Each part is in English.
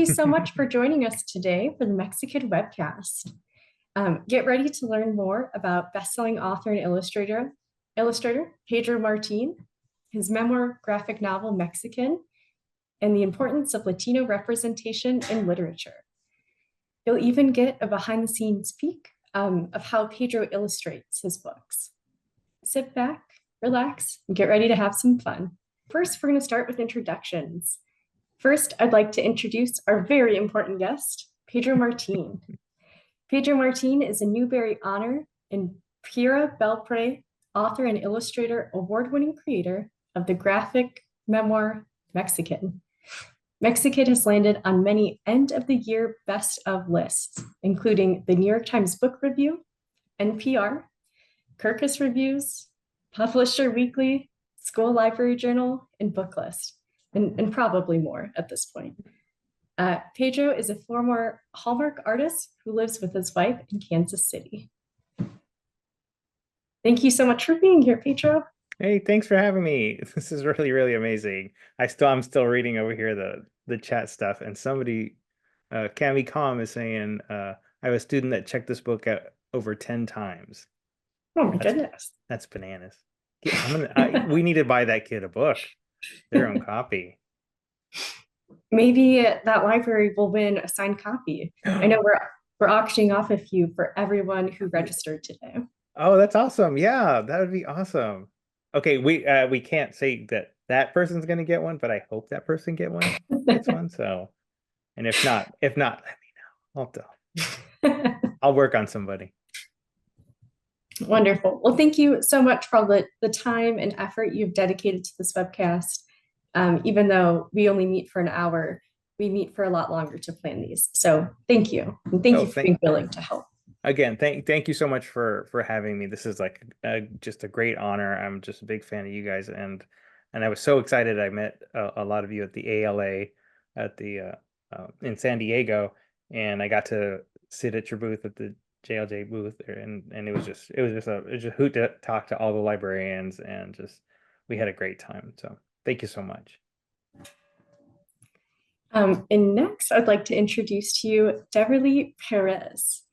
you so much for joining us today for the Mexikid webcast. Get ready to learn more about bestselling author and illustrator Pedro Martín, his memoir graphic novel Mexican, and the importance of Latino representation in literature. You'll even get a behind-the-scenes peek of how Pedro illustrates his books. Sit back, relax, and get ready to have some fun. First, we're going to start with introductions. First, I'd like to introduce our very important guest, Pedro Martín. Pedro Martín is a Newbery Honor and Pura Belpré author and illustrator, award-winning creator of the graphic memoir Mexican. Mexikid has landed on many end-of-the-year best of lists, including the New York Times Book Review, NPR, Kirkus Reviews, Publisher Weekly, School Library Journal, and Booklist, and probably more at this point. Pedro is a former Hallmark artist who lives with his wife in Kansas City. Thank you so much for being here, Pedro. Hey, thanks for having me. This is really, really amazing. I'm still reading over here the chat stuff, and somebody, Cami Calm is saying, I have a student that checked this book out over 10 times. Oh my goodness. That's bananas. We need to buy that kid a book, their own copy. Maybe that library will win a signed copy. I know we're auctioning off a few for everyone who registered today. Oh, that's awesome. Yeah, that would be awesome. Okay, we can't say that person's going to get one, but I hope that person gets one. So, and if not, let me know. I'll work on somebody. Wonderful. Well, thank you so much for all the time and effort you've dedicated to this webcast. Even though we only meet for an hour, we meet for a lot longer to plan these. So thank you. And thank you for being willing to help. Again, thank you so much for having me. This is like just a great honor. I'm just a big fan of you guys, and I was so excited. I met a lot of you at the ALA at the in San Diego, and I got to sit at your booth at the JLJ booth there, and it was just a hoot to talk to all the librarians, and we had a great time. So thank you so much. And next, I'd like to introduce to you Deverly Perez.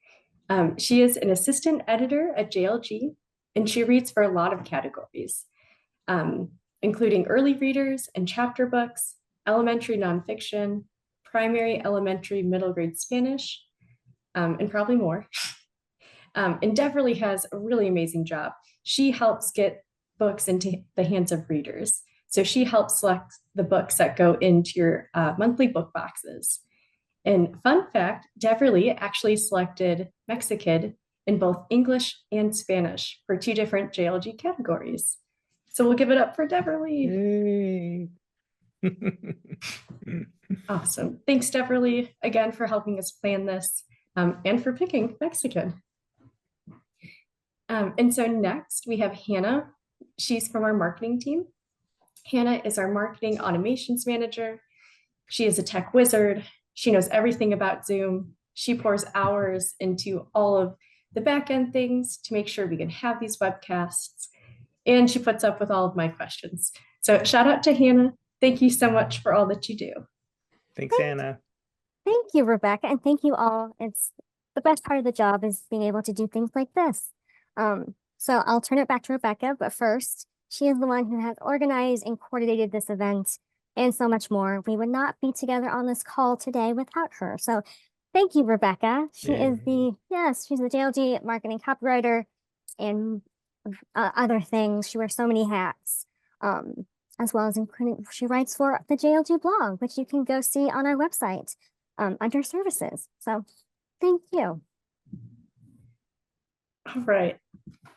She is an assistant editor at JLG, and she reads for a lot of categories, including early readers and chapter books, elementary nonfiction, primary, elementary, middle grade Spanish, and probably more. And Deverly has a really amazing job. She helps get books into the hands of readers. So she helps select the books that go into your monthly book boxes. And fun fact, Deverly actually selected Mexikid in both English and Spanish for 2 different JLG categories. So we'll give it up for Deverly. Yay. Awesome. Thanks, Deverly, again for helping us plan this and for picking Mexican. And so next we have Hannah. She's from our marketing team. Hannah is our marketing automations manager. She is a tech wizard. She knows everything about Zoom. She pours hours into all of the back-end things to make sure we can have these webcasts. And she puts up with all of my questions. So shout out to Hannah. Thank you so much for all that you do. Thanks, Hannah. Thank you, Rebecca, and thank you all. It's the best part of the job is being able to do things like this. So I'll turn it back to Rebecca, but first, she is the one who has organized and coordinated this event and so much more. We would not be together on this call today without her. So thank you, Rebecca. She's the JLG marketing copywriter and other things. She wears so many hats, as well as including, she writes for the JLG blog, which you can go see on our website under services. So thank you. All right.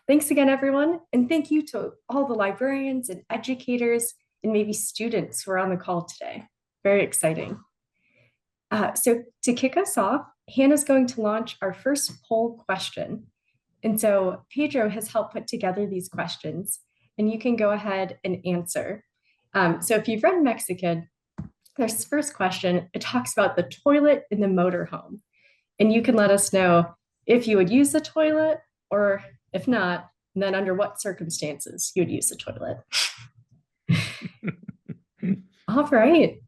Thanks again, everyone. And thank you to all the librarians and educators and maybe students who are on the call today. Very exciting. So to kick us off, Hannah's going to launch our first poll question. And so Pedro has helped put together these questions, and you can go ahead and answer. So if you've read Mexikid, this first question, it talks about the toilet in the motorhome. And you can let us know if you would use the toilet, or if not, then under what circumstances you would use the toilet. All right.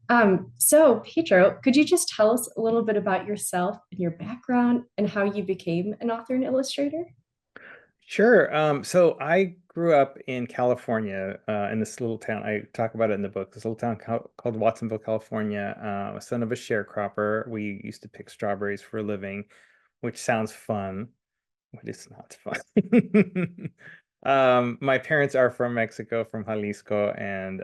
So Pedro, could you just tell us a little bit about yourself and your background and how you became an author and illustrator? Sure. So I grew up in California, in this little town. I talk about it in the book. This little town called Watsonville, California. A son of a sharecropper. We used to pick strawberries for a living, which sounds fun, but it's not fun. My parents are from Mexico, from Jalisco, and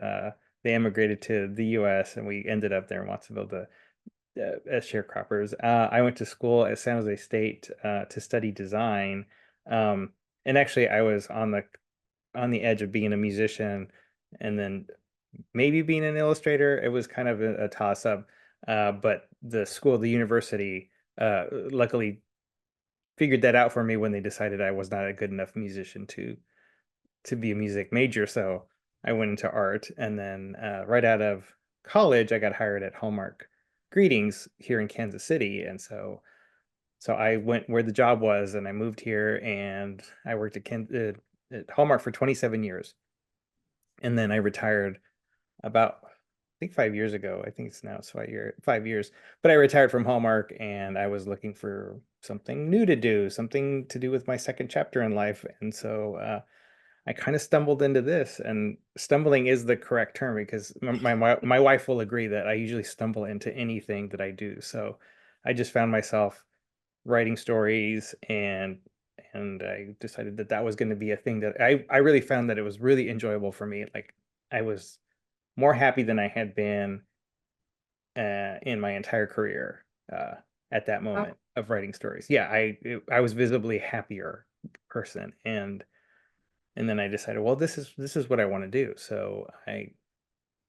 they immigrated to the U.S. and we ended up there in Watsonville as sharecroppers. I went to school at San Jose State to study design. Um, and actually, I was on the edge of being a musician and then maybe being an illustrator. It was kind of a toss up. But the university, luckily figured that out for me when they decided I was not a good enough musician to be a music major. So I went into art, and then right out of college, I got hired at Hallmark Greetings here in Kansas City, and so I went where the job was, and I moved here, and I worked at Hallmark for 27 years, and then I retired about I think 5 years ago. I think it's 5 years, but I retired from Hallmark, and I was looking for something new to do, something to do with my second chapter in life, and so I kind of stumbled into this, and stumbling is the correct term because my wife will agree that I usually stumble into anything that I do. So I just found myself writing stories, and I decided that that was going to be a thing that I really found that it was really enjoyable for me. Like I was more happy than I had been in my entire career at that Wow. moment of writing stories. Yeah, I was visibly happier person, and then I decided, well, this is what I want to do. So I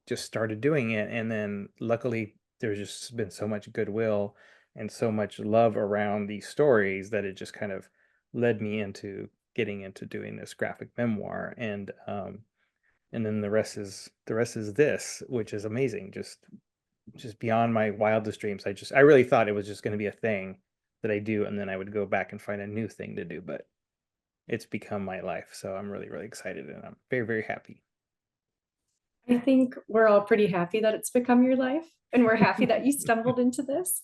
just started doing it, and then luckily there's just been so much goodwill and so much love around these stories that it just kind of led me into getting into doing this graphic memoir, and then the rest is this, which is amazing. Just beyond my wildest dreams. I really thought it was just going to be a thing that I do, and then I would go back and find a new thing to do, but it's become my life. So I'm really, really excited, and I'm very, very happy. I think we're all pretty happy that it's become your life, and we're happy that you stumbled into this.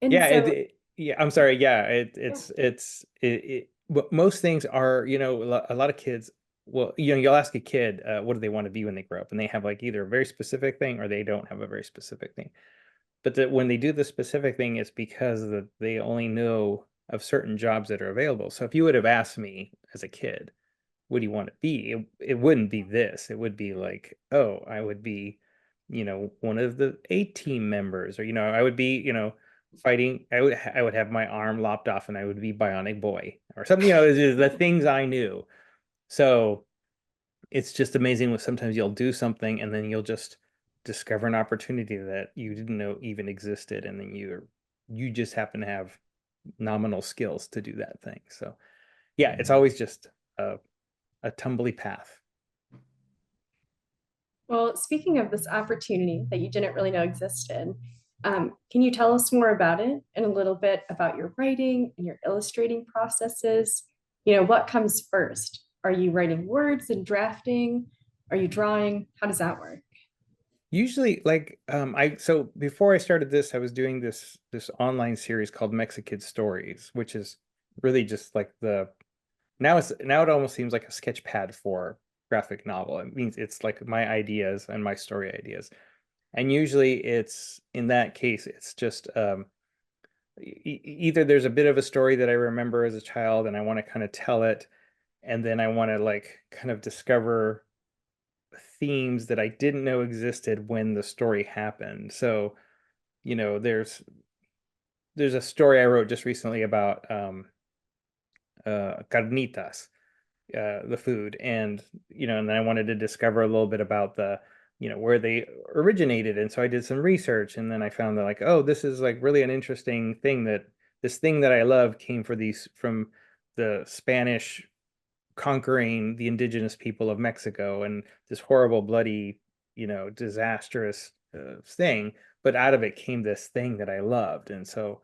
And Yeah, so, yeah, I'm sorry. Yeah, yeah. most things are, a lot of kids, well, you'll ask a kid, what do they want to be when they grow up? And they have like either a very specific thing or they don't have a very specific thing. But that when they do the specific thing, it's because they only know of certain jobs that are available. So if you would have asked me as a kid, what do you want to be? It wouldn't be this. It would be like, oh, I would be, one of the A-team members, or, I would be, fighting. I would have my arm lopped off and I would be Bionic Boy or something, the things I knew. So it's just amazing when sometimes you'll do something and then you'll just discover an opportunity that you didn't know even existed. And then you just happen to have nominal skills to do that thing. So yeah, it's always just a tumbly path. Well, speaking of this opportunity that you didn't really know existed, can you tell us more about it and a little bit about your writing and your illustrating processes? What comes first? Are you writing words and drafting? Are you drawing? How does that work? Usually, like so before I started this, I was doing this online series called Mexikid Stories, which is really just like now it almost seems like a sketch pad for graphic novel. It means it's like my ideas and my story ideas. And usually it's in that case, it's just either there's a bit of a story that I remember as a child and I want to kind of tell it, and then I want to like kind of discover themes that I didn't know existed when the story happened. So, there's a story I wrote just recently about carnitas, the food, and then I wanted to discover a little bit about where they originated, and so I did some research, and then I found that like, oh, this is like really an interesting thing, that this thing that I love came from the Spanish conquering the indigenous people of Mexico, and this horrible, bloody, disastrous thing. But out of it came this thing that I loved, and so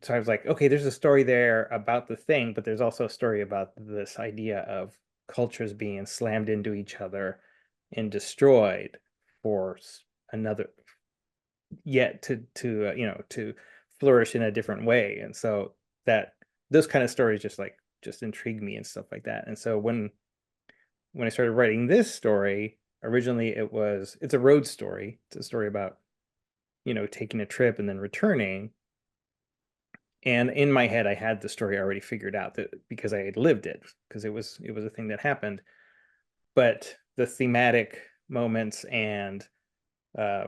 I was like, okay, there's a story there about the thing, but there's also a story about this idea of cultures being slammed into each other and destroyed for another, yet to you know, to flourish in a different way. And so that those kind of stories just intrigue me and stuff like that. And so when I started writing this story, originally it's a road story. It's a story about, you know, taking a trip and then returning. And in my head, I had the story already figured out, that because I had lived it, because it was a thing that happened. But the thematic moments and uh,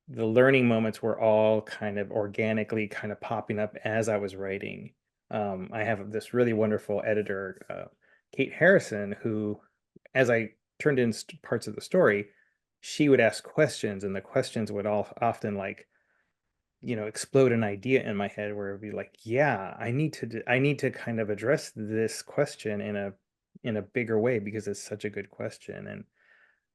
the learning moments were all kind of organically kind of popping up as I was writing. I have this really wonderful editor, Kate Harrison, who, as I turned in parts of the story, she would ask questions, and the questions would all often, like, you know, explode an idea in my head where it'd be like, yeah, I need to kind of address this question in a bigger way, because it's such a good question. And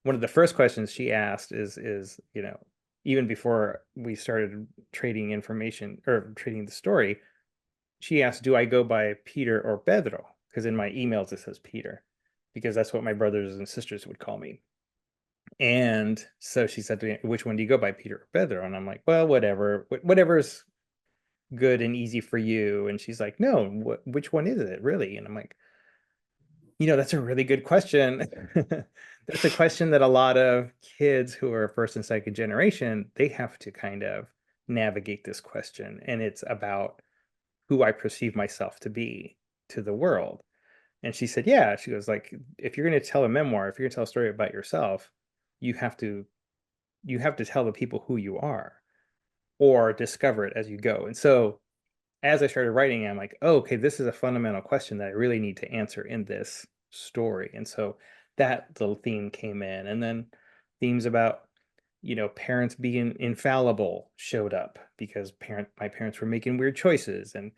one of the first questions she asked is, you know, even before we started trading information or trading the story, she asked, do I go by Peter or Pedro? Because in my emails it says Peter, because that's what my brothers and sisters would call me. And so she said to me, which one do you go by, Peter or Pedro? And I'm like, well, whatever's good and easy for you. And she's like, no, which one is it really? And I'm like, you know, that's a really good question. That's a question that a lot of kids who are first and second generation, they have to kind of navigate this question. And it's about who I perceive myself to be to the world. And she said, yeah, she goes, like, if you're going to tell a memoir, if you're going to tell a story about yourself, you have to tell the people who you are, or discover it as you go. And so as I started writing, I'm like, oh, okay, this is a fundamental question that I really need to answer in this story. And so that little theme came in. And then themes about, you know, parents being infallible showed up, because my parents were making weird choices. And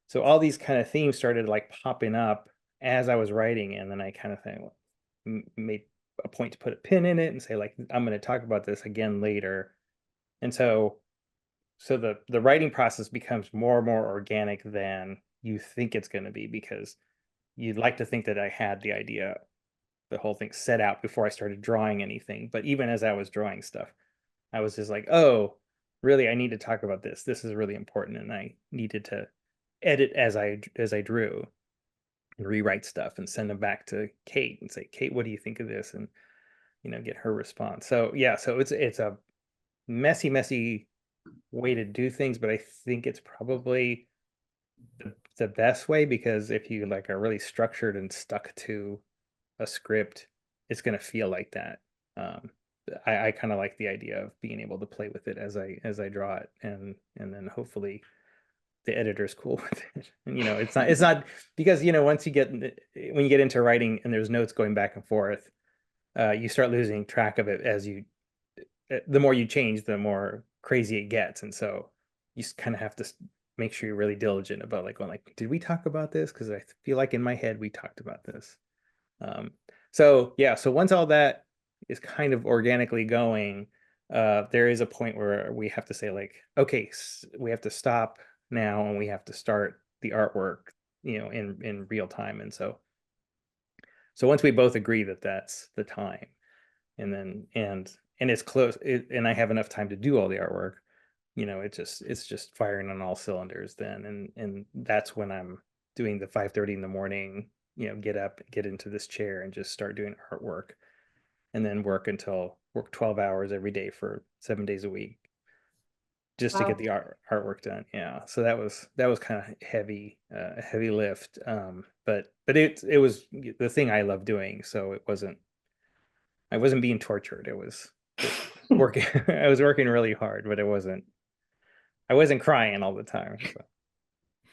so all these kind of themes started like popping up as I was writing. And then I kind of made a point to put a pin in it and say, like, I'm going to talk about this again later. And so the writing process becomes more and more organic than you think it's going to be, because you'd like to think that I had the idea, the whole thing set out before I started drawing anything. But even as I was drawing stuff, I was just like, oh, really, I need to talk about this. This is really important. And I needed to edit as I drew, and rewrite stuff and send them back to Kate and say, Kate, what do you think of this? And, you know, get her response. So yeah, so it's a messy way to do things, but I think it's probably the best way, because if you like are really structured and stuck to a script, it's going to feel like that. I kind of like the idea of being able to play with it as I draw it, and then hopefully the editor's cool with it. And, you know, it's not because, you know, when you get into writing and there's notes going back and forth, you start losing track of it as the more you change, the more crazy it gets. And so you kind of have to make sure you're really diligent about, like, going, like, did we talk about this? Because I feel like in my head we talked about this. So yeah, so once all that is kind of organically going, there is a point where we have to say, like, okay, we have to stop now and we have to start the artwork, you know, in real time. And so once we both agree that that's the time, and then and it's close, and I have enough time to do all the artwork, you know, it's just firing on all cylinders then. And that's when I'm doing the 5:30 in the morning, you know, get up, get into this chair and just start doing artwork, and then work 12 hours every day for 7 days a week, just to get the artwork done. Yeah, so that was kind of heavy, a heavy lift, but it was the thing I love doing, so I wasn't being tortured. It was just working. I was working really hard, but I wasn't crying all the time. So.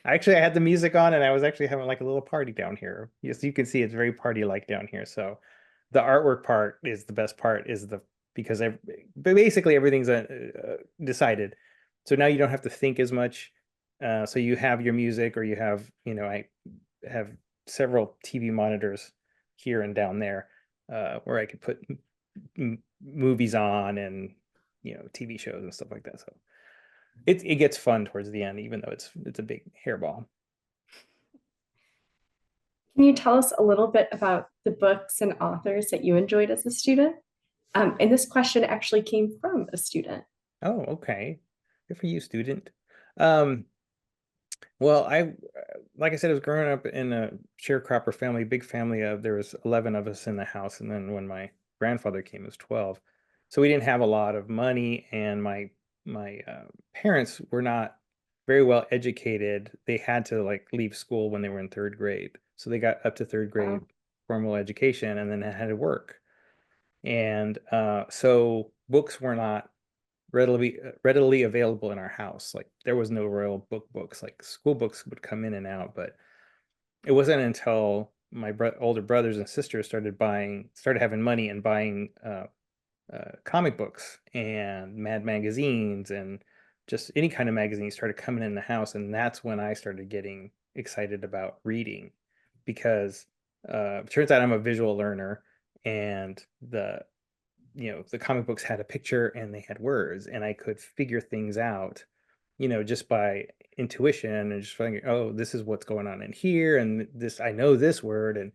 I had the music on, and I was actually having like a little party down here. Yes, you can see it's very party-like down here. So the artwork part is the best part, because basically everything's decided. So now you don't have to think as much. So you have your music, or you have, you know, I have several TV monitors here and down there, where I could put movies on, and, you know, TV shows and stuff like that. So it gets fun towards the end, even though it's a big hairball. Can you tell us a little bit about the books and authors that you enjoyed as a student? And this question actually came from a student. Oh, okay. Good for you, student. Um, well, like I said, I was growing up in a sharecropper family, big family of, there was 11 of us in the house. And then when my grandfather came, it was 12. So we didn't have a lot of money, and my parents were not very well educated. They had to like leave school when they were in third grade. So they got up to third grade formal education, and then they had to work. And so books were not readily available in our house. Like there was no real books. Like school books would come in and out, but it wasn't until my older brothers and sisters started having money and buying comic books and Mad magazines and just any kind of magazine started coming in the house, and that's when I started getting excited about reading, because it turns out I'm a visual learner, and the comic books had a picture and they had words, and I could figure things out, just by intuition, and just figuring, oh, this is what's going on in here, and this, I know this word. And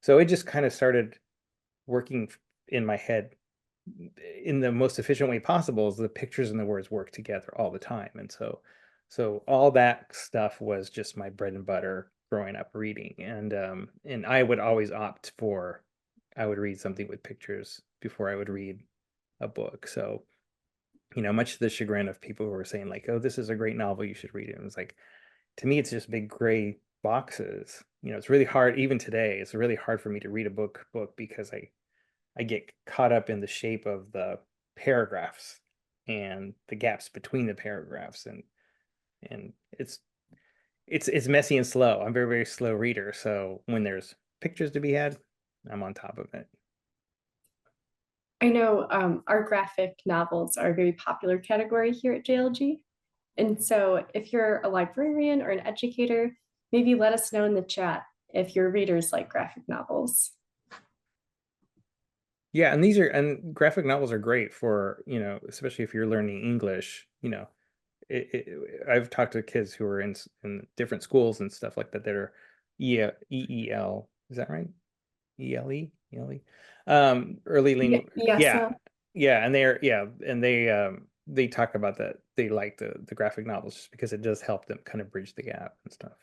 so it just kind of started working in my head in the most efficient way possible, as the pictures and the words work together all the time. And so all that stuff was just my bread and butter growing up reading. And I would always opt for, I would read something with pictures before I would read a book. So, much to the chagrin of people who were saying like, oh, this is a great novel, you should read it. And it's like, to me, it's just big gray boxes. It's really hard, even today, it's really hard for me to read a book because I get caught up in the shape of the paragraphs and the gaps between the paragraphs, and it's messy and slow. I'm a very, very slow reader. So when there's pictures to be had, I'm on top of it. I know our graphic novels are a very popular category here at JLG. And so if you're a librarian or an educator, maybe let us know in the chat if your readers like graphic novels. Yeah, and graphic novels are great for, especially if you're learning English. I've talked to kids who are in different schools and stuff like that are EEL, is that right? ELE. Early language. Yes. Yeah, and they talk about that. They like the graphic novels just because it does help them kind of bridge the gap and stuff.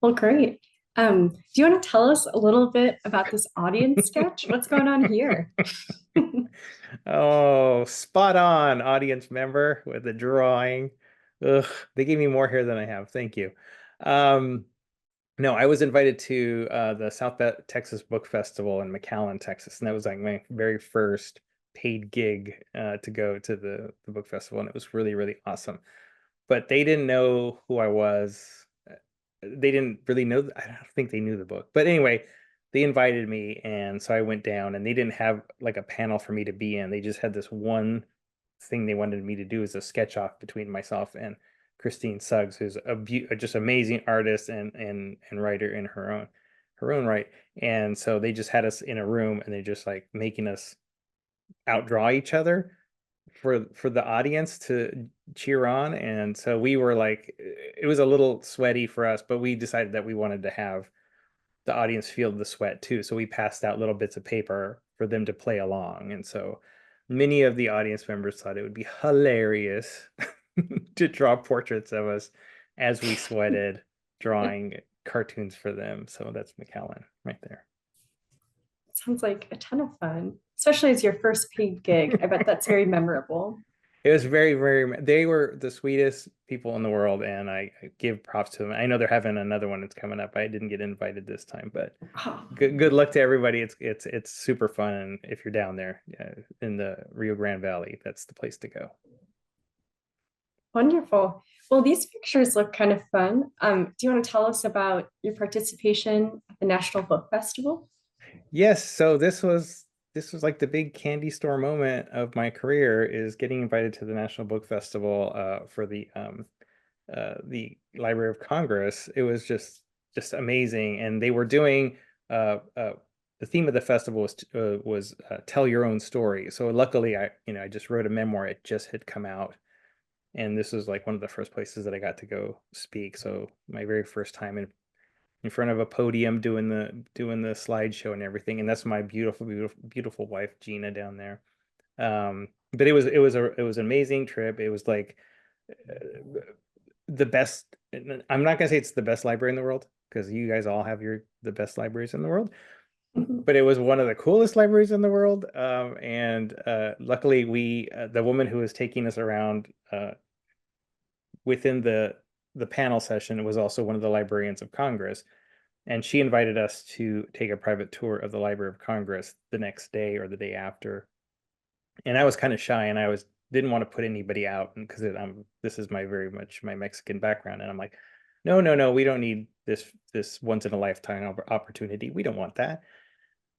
Well, great. Do you want to tell us a little bit about this audience sketch? What's going on here? Oh, spot on, audience member, with the drawing. Ugh, they gave me more hair than I have. Thank you. No, I was invited to the South Texas Book Festival in McAllen, Texas, and that was like my very first paid gig to go to the book festival, and it was really, really awesome. But they didn't know who I was. They didn't really know. I don't think they knew the book. But anyway, they invited me, and so I went down, and they didn't have like a panel for me to be in. They just had this one thing they wanted me to do, as a sketch off between myself and Christine Suggs, who's a just amazing artist and writer in her own right. And so they just had us in a room, and they just like making us outdraw each other for the audience to cheer on. And so we were like, it was a little sweaty for us, but we decided that we wanted to have the audience feel the sweat too. So we passed out little bits of paper for them to play along. And so many of the audience members thought it would be hilarious to draw portraits of us as we sweated, drawing cartoons for them. So that's McAllen right there. Sounds like a ton of fun, especially as your first paid gig. I bet that's very memorable. It was very, very, they were the sweetest people in the world, and I give props to them. I know they're having another one that's coming up. I didn't get invited this time, but good luck to everybody. It's super fun, and if you're down there in the Rio Grande Valley, that's the place to go. Wonderful. Well, these pictures look kind of fun. Do you want to tell us about your participation at the National Book Festival? Yes, so this was like the big candy store moment of my career, is getting invited to the National Book Festival for the Library of Congress. It was just amazing, and they were doing the theme of the festival was tell your own story. So luckily, I just wrote a memoir. It just had come out, and this was like one of the first places that I got to go speak. So my very first time in front of a podium doing the slideshow and everything. And that's my beautiful wife Gina down there. But it was an amazing trip. It was like the best. I'm not gonna say it's the best library in the world, because you guys all have the best libraries in the world, but it was one of the coolest libraries in the world. And luckily the woman who was taking us around within the panel session was also one of the librarians of Congress, and she invited us to take a private tour of the Library of Congress the next day or the day after. And I was kind of shy, and I didn't want to put anybody out, because this is very much my Mexican background, and I'm like, no, we don't need this once in a lifetime opportunity. We don't want that.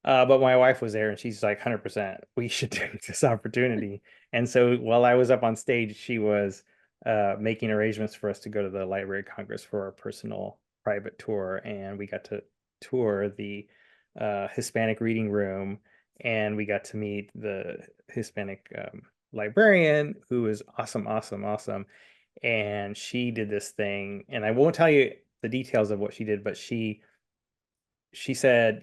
But my wife was there, and she's like, 100%, we should take this opportunity. And so while I was up on stage, she was making arrangements for us to go to the Library of Congress for our personal private tour, and we got to tour the Hispanic reading room, and we got to meet the Hispanic librarian, who is awesome. And she did this thing, and I won't tell you the details of what she did, but she said,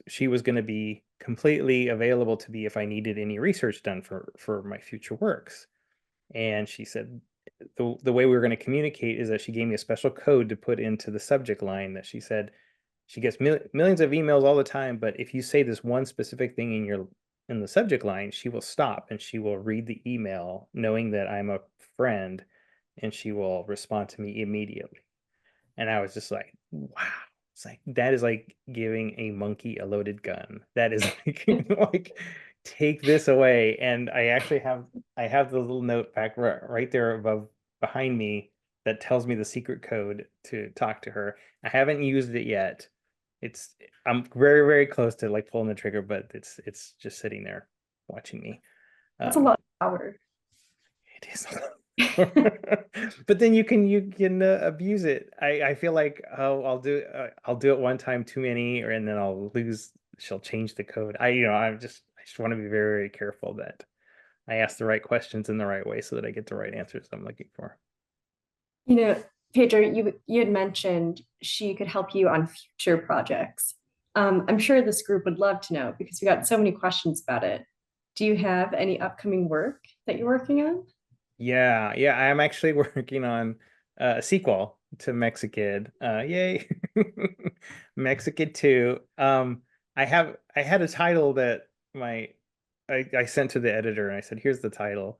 she was going to be completely available to me if I needed any research done for my future works. And she said the way we were going to communicate is that she gave me a special code to put into the subject line, that she said she gets millions of emails all the time, but if you say this one specific thing in the subject line, she will stop and she will read the email knowing that I'm a friend, and she will respond to me immediately. And I was just like, wow. It's like, that is like giving a monkey a loaded gun. That is like, like, take this away. And I actually have the little note back right there behind me that tells me the secret code to talk to her. I haven't used it yet. I'm very, very close to like pulling the trigger, but it's just sitting there watching me. That's a lot of power. It is a lot. But then you can abuse it. I feel like, oh, I'll do it one time too many, and then she'll change the code. I just want to be very, very careful that I ask the right questions in the right way, so that I get the right answers I'm looking for. Pedro, you had mentioned she could help you on future projects. I'm sure this group would love to know, because we got so many questions about it. Do you have any upcoming work that you're working on? Yeah, I'm actually working on a sequel to Mexikid. Yay. Mexikid 2. I had a title that I sent to the editor, and I said, here's the title.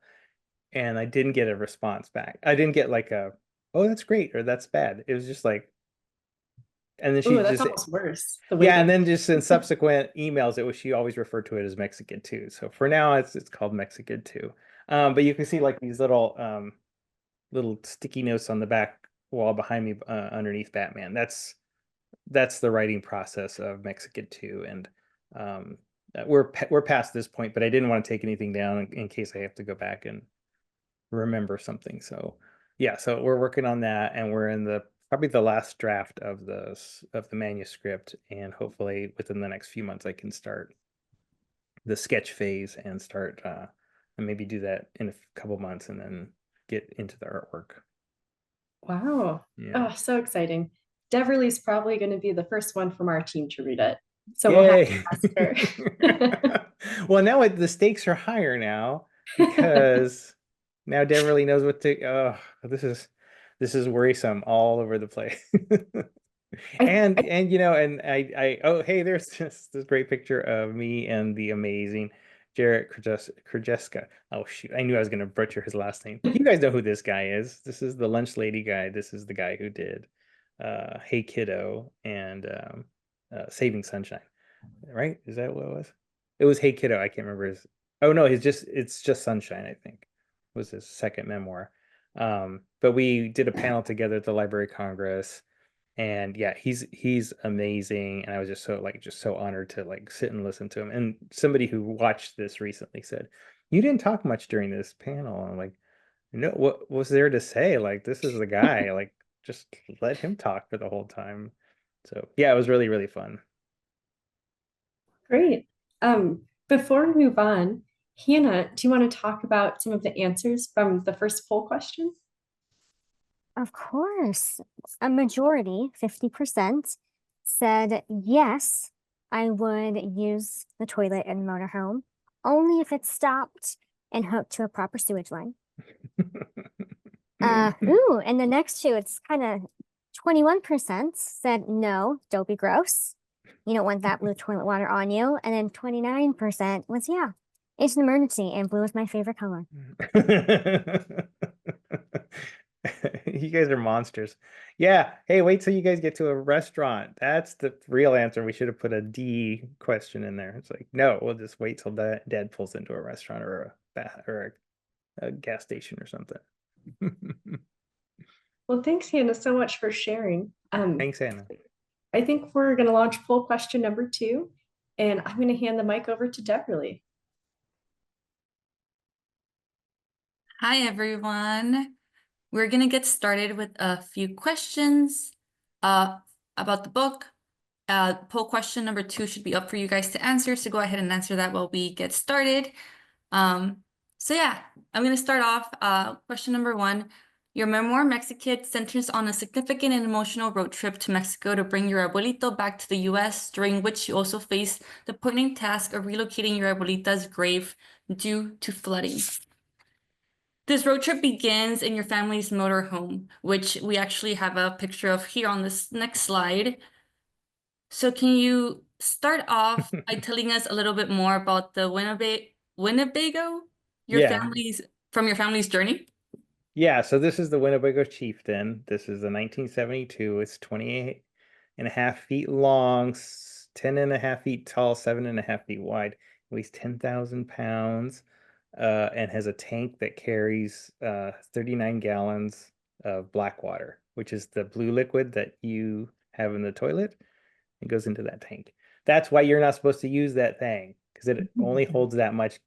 And I didn't get a response back. I didn't get like oh, that's great, or that's bad. It was just like, and then that's almost worse. Yeah, and then just in subsequent emails, she always referred to it as Mexikid 2. So for now, it's called Mexikid 2. But you can see like these little sticky notes on the back wall behind me, underneath Batman. That's the writing process of Mexikid 2, and we're past this point. But I didn't want to take anything down in case I have to go back and remember something. So yeah, so we're working on that, and we're in probably the last draft of the manuscript, and hopefully within the next few months I can start the sketch phase and start and maybe do that in a couple months, and then get into the artwork. Wow. Yeah. Oh, so exciting. Deverly's probably going to be the first one from our team to read it. So Yay. we'll have to ask her. Well, now the stakes are higher now, because now Deverly knows what to. Oh, this is worrisome all over the place. And oh, hey, there's this great picture of me and the amazing Jarrett Krajewska. Oh shoot, I knew I was gonna butcher his last name. You guys know who this guy is. This is the lunch lady guy. This is the guy who did Hey Kiddo and Saving Sunshine. Right? Is that what it was? It was Hey Kiddo. I can't remember his. Oh no, it's just Sunshine, I think, was his second memoir. But we did a panel together at the Library of Congress. And yeah, he's amazing, and I was just so honored to like sit and listen to him. And somebody who watched this recently said, "You didn't talk much during this panel." I'm like, "No, what was there to say? Like, this is the guy. Like, just let him talk for the whole time." So yeah, it was really, really fun. Great. Before we move on, Hannah, do you want to talk about some of the answers from the first poll question? Of course, a majority, 50%, said yes, I would use the toilet in the motorhome only if it stopped and hooked to a proper sewage line. And the next two, it's kind of 21% said no, don't be gross. You don't want that blue toilet water on you. And then 29% was, yeah, it's an emergency, and blue is my favorite color. You guys are monsters. Yeah. Hey, wait till you guys get to a restaurant. That's the real answer. We should have put a D question in there. It's like, no, we'll just wait till Dad pulls into a restaurant or a gas station or something. Well, thanks, Hannah, so much for sharing. Thanks, Anna. I think we're going to launch poll question number 2, and I'm going to hand the mic over to Deverly. Hi, everyone. We're going to get started with a few questions about the book. Poll question number 2 should be up for you guys to answer, so go ahead and answer that while we get started. So yeah, I'm going to start off. Question number 1. Your memoir, Mexikid, centers on a significant and emotional road trip to Mexico to bring your abuelito back to the U.S., during which you also face the poignant task of relocating your abuelita's grave due to flooding. This road trip begins in your family's motorhome, which we actually have a picture of here on this next slide. So can you start off by telling us a little bit more about the Winnebago, your family's journey? Yeah, so this is the Winnebago Chieftain. This is the 1972. It's 28.5 feet long, 10.5 feet tall, 7.5 feet wide, weighs 10,000 pounds, and has a tank that carries 39 gallons of black water, which is the blue liquid that you have in the toilet. It goes into that tank. That's why you're not supposed to use that thing, because it only holds that much.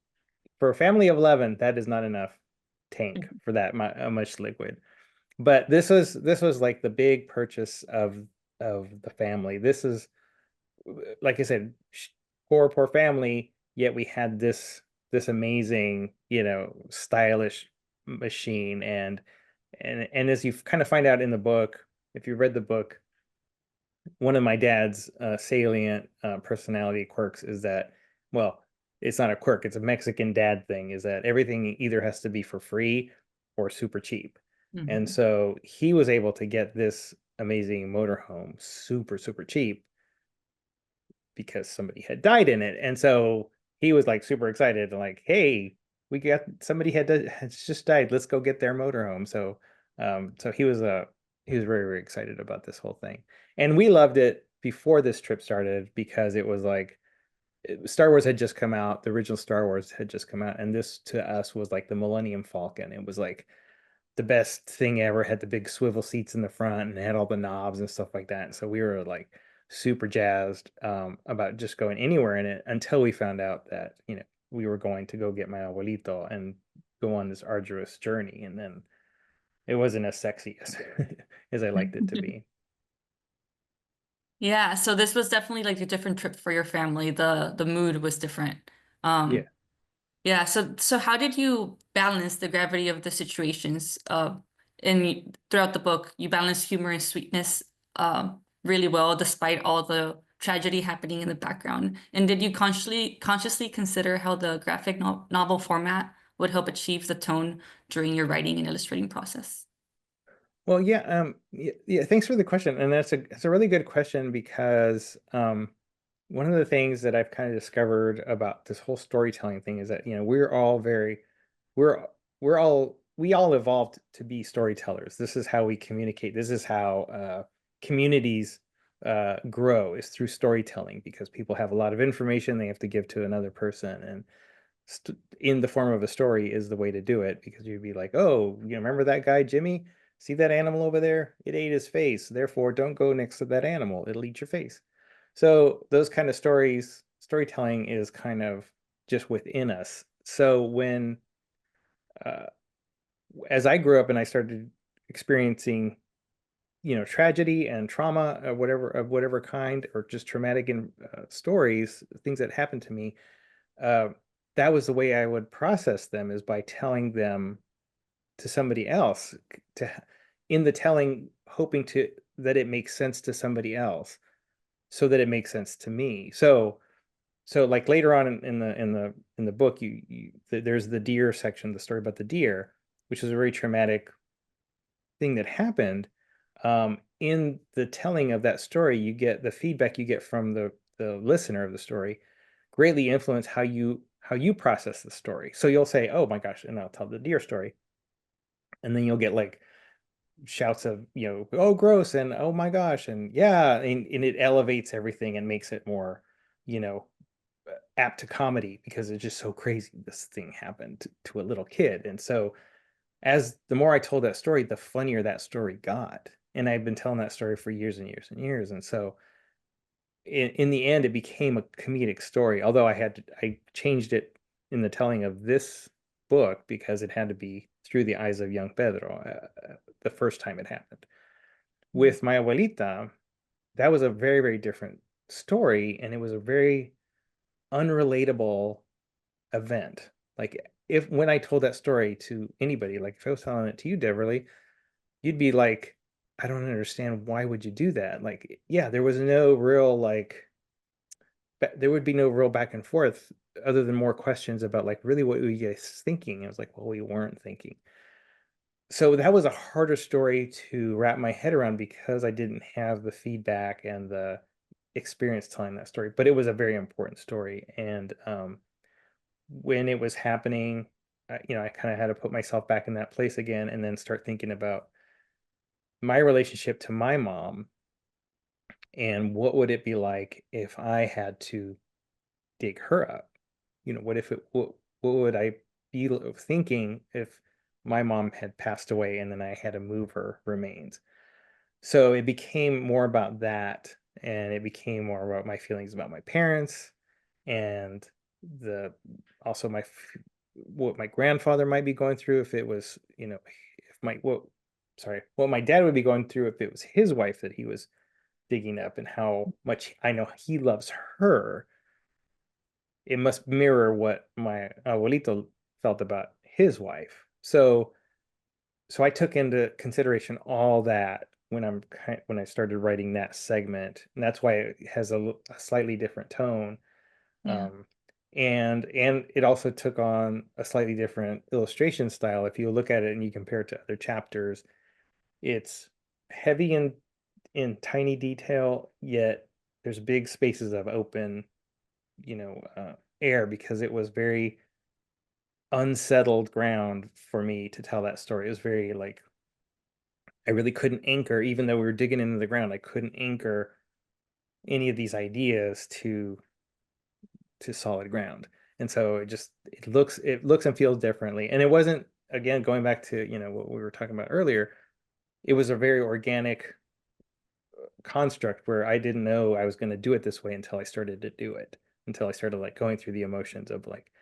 For a family of 11, that is not enough tank for that much liquid. But this was like the big purchase of the family. This is, like I said, poor family, yet we had this amazing, stylish machine. And as you kind of find out in the book, if you read the book, one of my dad's salient personality quirks is that, well, it's not a quirk, it's a Mexican dad thing, is that everything either has to be for free or super cheap. And so he was able to get this amazing motorhome super cheap because somebody had died in it. And so he was like super excited and like, hey, we got somebody has just died, let's go get their motorhome. So he was very excited about this whole thing. And we loved it before this trip started because it was like Star Wars had just come out, the original Star Wars had just come out, and this to us was like the Millennium Falcon. It was like the best thing ever, had the big swivel seats in the front and had all the knobs and stuff like that. And so we were like super jazzed about just going anywhere in it until we found out that, we were going to go get my abuelito and go on this arduous journey. And then it wasn't as sexy as I liked it to be. Yeah, so this was definitely like a different trip for your family. The mood was different. Yeah. Yeah, so how did you balance the gravity of the situations throughout the book? You balanced humor and sweetness really well, despite all the tragedy happening in the background. And did you consciously consider how the graphic novel format would help achieve the tone during your writing and illustrating process? Well, yeah, thanks for the question. And it's a really good question because one of the things that I've kind of discovered about this whole storytelling thing is that, we all evolved to be storytellers. This is how we communicate. This is how communities grow, is through storytelling, because people have a lot of information they have to give to another person, and in the form of a story is the way to do it, because you'd be like, oh, remember that guy Jimmy? See that animal over there? It ate his face. Therefore, don't go next to that animal. It'll eat your face. So those kind of storytelling is kind of just within us. So when, as I grew up and I started experiencing, tragedy and trauma of whatever kind, or just traumatic stories, things that happened to me, that was the way I would process them, is by telling them to somebody else. in the telling, hoping that it makes sense to somebody else, so that it makes sense to me. So like later on in the book, there's the deer section, the story about the deer, which is a very traumatic thing that happened. In the telling of that story, you get the feedback you get from the listener of the story greatly influence how you process the story. So you'll say, "Oh my gosh," and I'll tell the deer story, and then you'll get like shouts of, "Oh gross," and "Oh my gosh," and yeah, and it elevates everything and makes it more, you know apt to comedy, because it's just so crazy this thing happened to a little kid. And so as the more I told that story, the funnier that story got. And I've been telling that story for years and years and years. And so in the end, it became a comedic story, although I changed it in the telling of this book because it had to be through the eyes of young Pedro the first time it happened. With my abuelita, that was a very, very different story, and it was a very unrelatable event. Like, if when I told that story to anybody, like if I was telling it to you, Deverly, you'd be like, I don't understand, why would you do that? Like, yeah, there was no real there would be no real back and forth, other than more questions about like, really, what were you guys thinking? I was like, well, we weren't thinking. So that was a harder story to wrap my head around because I didn't have the feedback and the experience telling that story. But it was a very important story. And when it was happening, I kind of had to put myself back in that place again, and then start thinking about my relationship to my mom, and what would it be like if I had to dig her up? What if what would I be thinking if my mom had passed away and then I had to move her remains? So it became more about that, and it became more about my feelings about my parents, and the also what my grandfather might be going through if it was, if my what my dad would be going through if it was his wife that he was digging up, and how much I know he loves her. It must mirror what my abuelito felt about his wife. So I took into consideration all that when I started writing that segment, and that's why it has a slightly different tone. Yeah. And it also took on a slightly different illustration style. If you look at it and you compare it to other chapters, it's heavy in tiny detail, yet there's big spaces of open, air, because it was very unsettled ground for me to tell that story. It was very like, I really couldn't anchor, even though we were digging into the ground, I couldn't anchor any of these ideas to solid ground. And so it looks and feels differently. And it wasn't, again, going back to, what we were talking about earlier, it was a very organic construct where I didn't know I was going to do it this way until I started to do it, until I started like going through the emotions of like,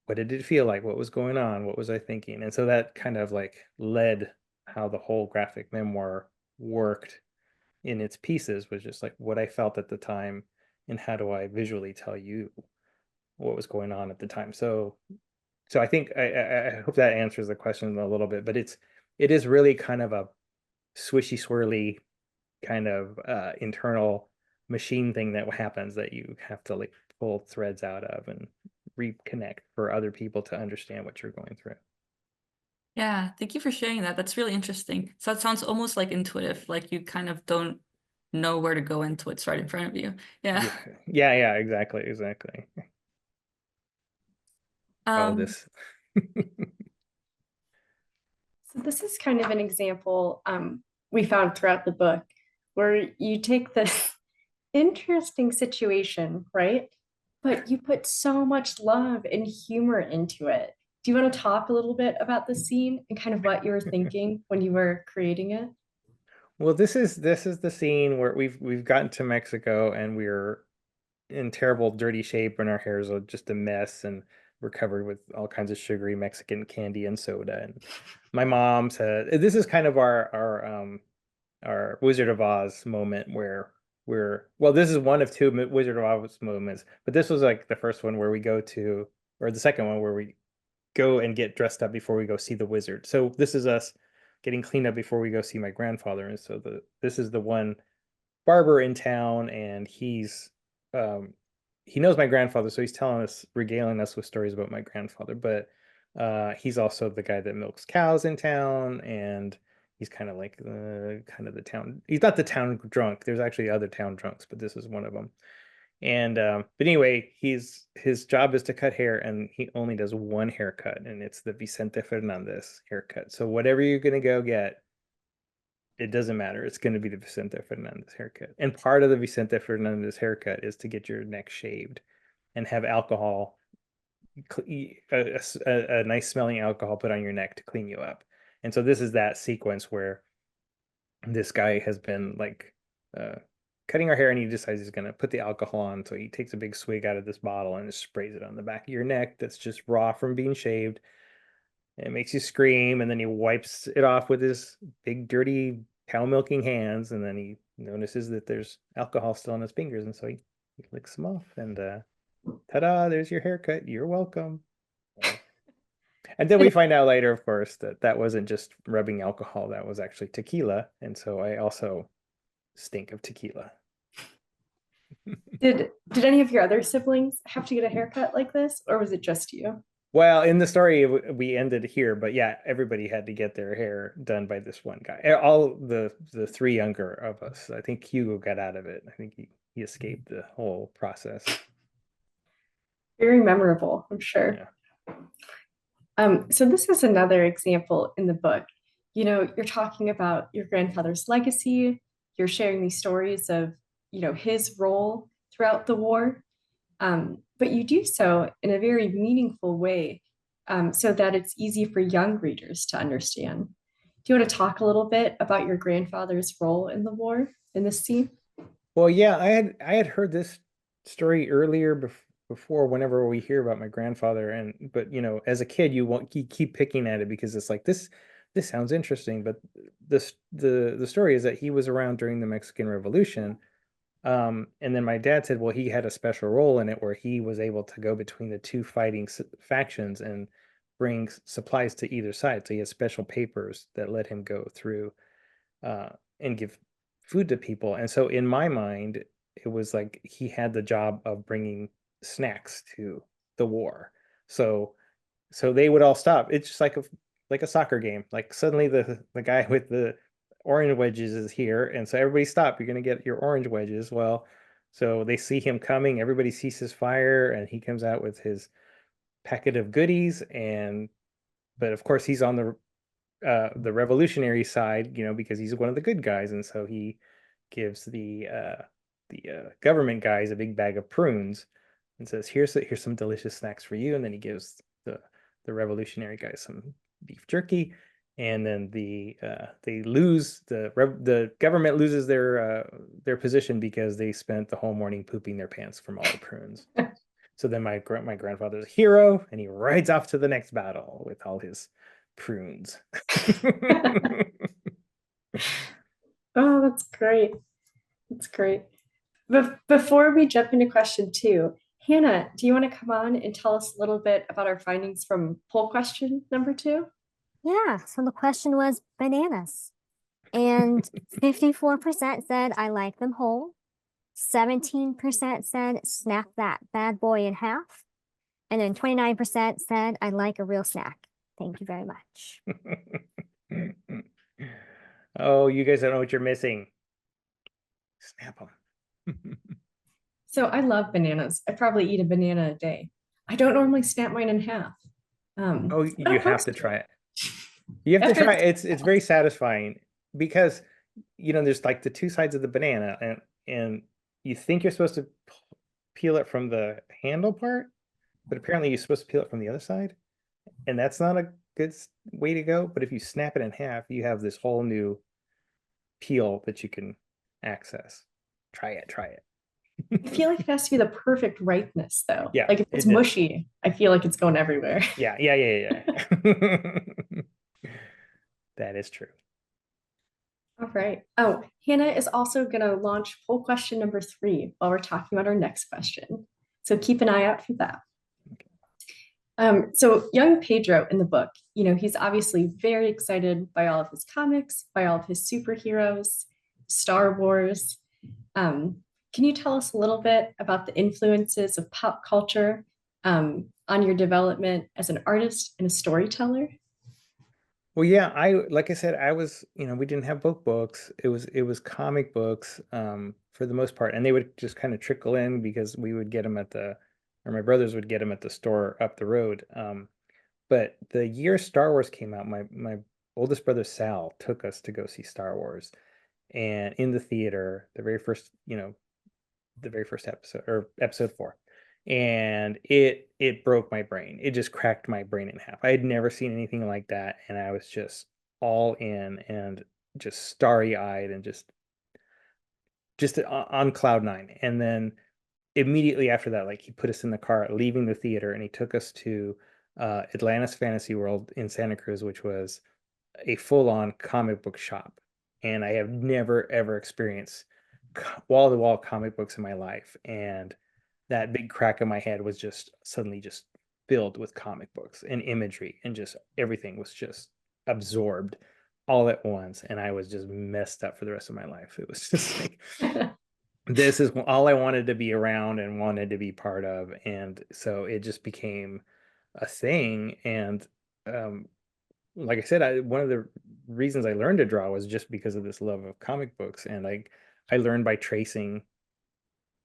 what did it feel like? What was going on? What was I thinking? And so that kind of like led how the whole graphic memoir worked in its pieces, was just like what I felt at the time, and how do I visually tell you what was going on at the time. So I think I hope that answers the question a little bit, but it is really kind of a swishy swirly kind of internal machine thing that happens, that you have to like pull threads out of and reconnect for other people to understand what you're going through. Yeah, thank you for sharing that. That's really interesting. So it sounds almost like intuitive, like you kind of don't know where to go into what's right in front of you. Yeah. Yeah, exactly. All Um, this. So this is kind of an example we found throughout the book where you take this interesting situation, right? But you put so much love and humor into it. Do you want to talk a little bit about the scene and kind of what you were thinking when you were creating it? Well, this is the scene where we've gotten to Mexico, and we're in terrible dirty shape, and our hairs are just a mess, and we're covered with all kinds of sugary Mexican candy and soda. And my mom said, this is kind of our Wizard of Oz moment, where this is one of two Wizard of Oz moments, but this was like the first one where we go to, or the second one where we go and get dressed up before we go see the wizard. So this is us getting cleaned up before we go see my grandfather. And so this is the one barber in town, and he knows my grandfather, so he's regaling us with stories about my grandfather. But he's also the guy that milks cows in town, and he's kind of like kind of the town. He's not the town drunk. There's actually other town drunks, but this is one of them. And but anyway, his job is to cut hair, and he only does one haircut, and it's the Vicente Fernandez haircut. So whatever you're gonna go get, it doesn't matter. It's going to be the Vicente Fernandez haircut. And part of the Vicente Fernandez haircut is to get your neck shaved and have alcohol, a nice smelling alcohol put on your neck to clean you up. And so this is that sequence where this guy has been like cutting our hair, and he decides he's going to put the alcohol on. So he takes a big swig out of this bottle and just sprays it on the back of your neck that's just raw from being shaved. It makes you scream, and then he wipes it off with his big, dirty cow milking hands, and then he notices that there's alcohol still on his fingers, and so he licks them off, and ta-da, there's your haircut. You're welcome. And then we find out later, of course, that wasn't just rubbing alcohol, that was actually tequila, and so I also stink of tequila. Did any of your other siblings have to get a haircut like this, or was it just you? Well, in the story, we ended here, but yeah, everybody had to get their hair done by this one guy. All the three younger of us. I think Hugo got out of it. I think he escaped the whole process. Very memorable, I'm sure. Yeah. So this is another example in the book. You know, you're talking about your grandfather's legacy. You're sharing these stories of, you know, his role throughout the war. But you do so in a very meaningful way, so that it's easy for young readers to understand. Do you want to talk a little bit about your grandfather's role in the war, in this scene? Well, yeah, I had heard this story earlier before, whenever we hear about my grandfather, but you know, as a kid, you keep picking at it because it's like this sounds interesting, but the story is that he was around during the Mexican Revolution. And then my dad said, well, he had a special role in it where he was able to go between the two fighting factions and bring supplies to either side. So he had special papers that let him go through and give food to people. And so in my mind, it was like he had the job of bringing snacks to the war. So they would all stop. It's just like a soccer game. Like suddenly the guy with the orange wedges is here, and so everybody stop, you're going to get your orange wedges. Well, so they see him coming, everybody ceases fire, and he comes out with his packet of goodies. But of course he's on the revolutionary side, you know, because he's one of the good guys, and so he gives the government guys a big bag of prunes and says, here's some delicious snacks for you. And then he gives the revolutionary guys some beef jerky. And then the government loses their position because they spent the whole morning pooping their pants from all the prunes. So then my grandfather's a hero, and he rides off to the next battle with all his prunes. Oh, that's great. That's great. But before we jump into question 2, Hannah, do you want to come on and tell us a little bit about our findings from poll question number 2? Yeah, so the question was bananas. And 54% said I like them whole. 17% said snap that bad boy in half. And then 29% said I like a real snack. Thank you very much. Oh, you guys don't know what you're missing. Snap them. So I love bananas. I probably eat a banana a day. I don't normally snap mine in half. Oh, but you I'm have to supposed try it. You have to After try it. It's very satisfying because, you know, there's like the two sides of the banana, and you think you're supposed to peel it from the handle part, but apparently you're supposed to peel it from the other side, and that's not a good way to go. But if you snap it in half, you have this whole new peel that you can access. Try it. I feel like it has to be the perfect ripeness, though. Yeah, Like if it's it does. mushy, I feel like it's going everywhere. Yeah. That is true. All right. Oh, Hannah is also going to launch poll question number 3 while we're talking about our next question. So keep an eye out for that. So young Pedro in the book, he's obviously very excited by all of his comics, by all of his superheroes, Star Wars. Um, can you tell us a little bit about the influences of pop culture on your development as an artist and a storyteller? Well, yeah, like I said, I was, we didn't have books. It was comic books for the most part, and they would just kind of trickle in because we would get them or my brothers would get them at the store up the road. But the year Star Wars came out, my oldest brother Sal took us to go see Star Wars, and in the theater, the very first episode, or episode 4, and it broke my brain. It just cracked my brain in half. I had never seen anything like that, and I was just all in and just starry-eyed and just on cloud nine. And then immediately after that, like, he put us in the car leaving the theater, and he took us to Atlantis Fantasy World in Santa Cruz, which was a full-on comic book shop. And I have never ever experienced wall-to-wall comic books in my life. And that big crack in my head was just suddenly just filled with comic books and imagery, and just everything was just absorbed all at once. And I was just messed up for the rest of my life. It was just like, this is all I wanted to be around and wanted to be part of. And so it just became a thing. And like I said, one of the reasons I learned to draw was just because of this love of comic books. And I learned by tracing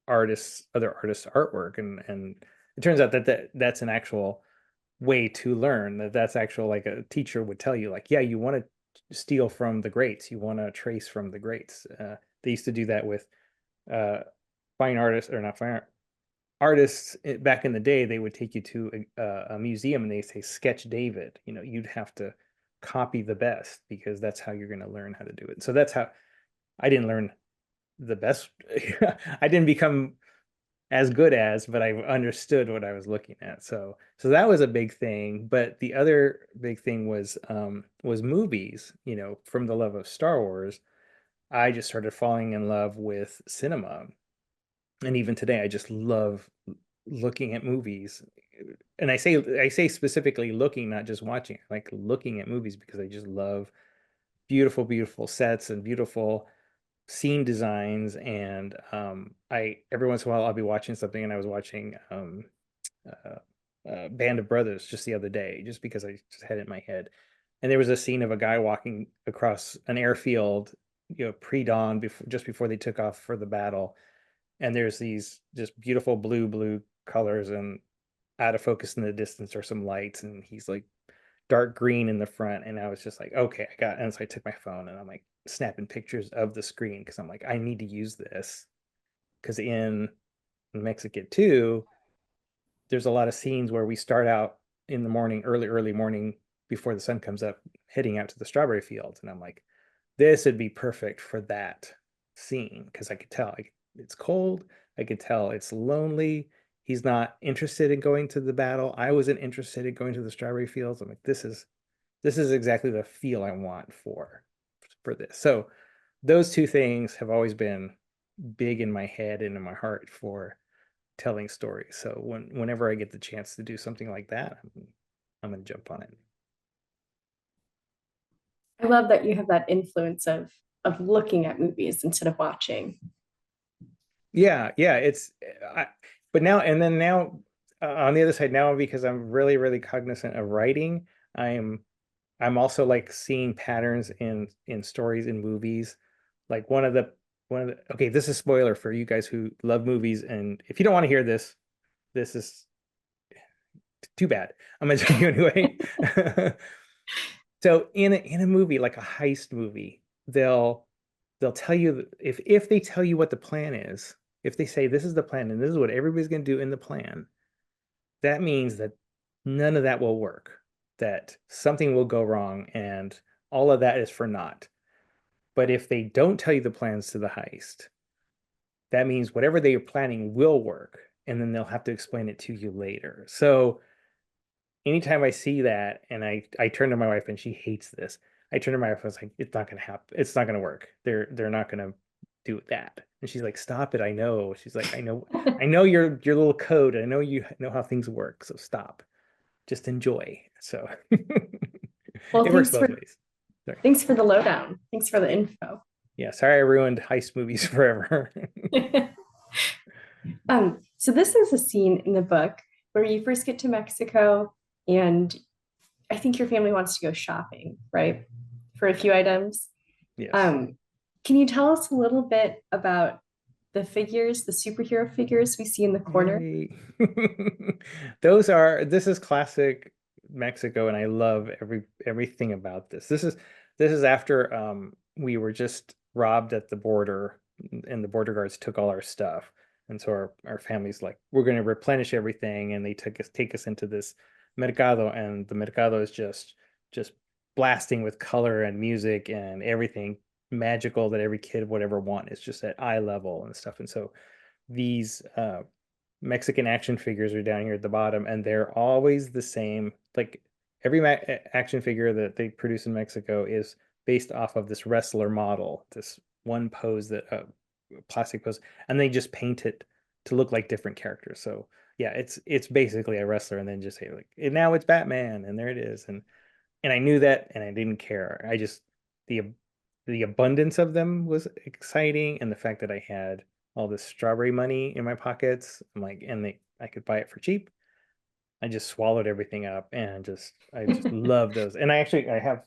other artists' artwork, and it turns out that that's an actual way to learn. That's actual, like, a teacher would tell you, like, yeah, you want to steal from the greats, you want to trace from the greats. They used to do that with fine artists, or not fine artists back in the day. They would take you to a museum, and they say, sketch David. You'd have to copy the best, because that's how you're going to learn how to do it. So that's how I didn't learn the best. I didn't become as good as, but I understood what I was looking at. So that was a big thing. But the other big thing was movies. From the love of Star Wars, I just started falling in love with cinema. And even today, I just love looking at movies. And I say specifically looking, not just watching. I like looking at movies because I just love beautiful, beautiful sets and beautiful scene designs. And I every once in a while I'll be watching something, and I was watching Band of Brothers just the other day, just because I just had it in my head. And there was a scene of a guy walking across an airfield, pre-dawn, just before they took off for the battle. And there's these just beautiful blue colors, and out of focus in the distance are some lights, and he's like dark green in the front. And I was just like, okay, and so I took my phone, and I'm like snapping pictures of the screen, because I'm like, I need to use this, because in Mexikid 2, there's a lot of scenes where we start out in the morning, early morning, before the sun comes up, heading out to the strawberry fields. And I'm like, this would be perfect for that scene, because I could tell it's cold. I could tell it's lonely. He's not interested in going to the battle. I wasn't interested in going to the strawberry fields. I'm like, this is exactly the feel I want for this. So those two things have always been big in my head and in my heart for telling stories. So whenever I get the chance to do something like that, I'm gonna jump on it. I love that you have that influence of looking at movies instead of watching. Yeah, it's but now, and then now, on the other side now, because I'm really, really cognizant of writing, I'm also like seeing patterns in stories in movies. Like one of the okay, this is spoiler for you guys who love movies, and if you don't want to hear this, this is too bad. I'm gonna tell you anyway. So in a movie, like a heist movie, they'll tell you, if they tell you what the plan is, if they say this is the plan and this is what everybody's going to do in the plan, that means that none of that will work, that something will go wrong, and all of that is for naught. But if they don't tell you the plans to the heist, that means whatever they are planning will work, and then they'll have to explain it to you later. So anytime I see that, and I turn to my wife, and she hates this. I turn to my wife, I was like, it's not gonna happen. It's not gonna work. They're not gonna do that. And she's like, stop it. I know. She's like, I know your little code. I know you know how things work. So stop. just enjoy. So Well, it works both ways. Sorry. thanks for the lowdown. Thanks for the info. Yeah, sorry I ruined heist movies forever. So this is a scene in the book where you first get to Mexico, and I think your family wants to go shopping, right? For a few items. Yes. Can you tell us a little bit about the figures, the superhero figures we see in the corner? Yay. This is classic Mexico, and I love everything about this. This is after we were just robbed at the border, and the border guards took all our stuff. And so our family's like, we're going to replenish everything, and they take us into this mercado, and the mercado is just blasting with color and music and everything magical that every kid would ever want. It's just at eye level and stuff. And so these Mexican action figures are down here at the bottom, and they're always the same. Like every action figure that they produce in Mexico is based off of this wrestler model, this one pose, that plastic pose, and they just paint it to look like different characters. So yeah, it's basically a wrestler, and then just say like, and now it's Batman, and there it is. And I knew that, and I didn't care. I just the abundance of them was exciting, and the fact that I had all this strawberry money in my pockets, I'm like, and I could buy it for cheap. I just swallowed everything up, and I just love those. And I have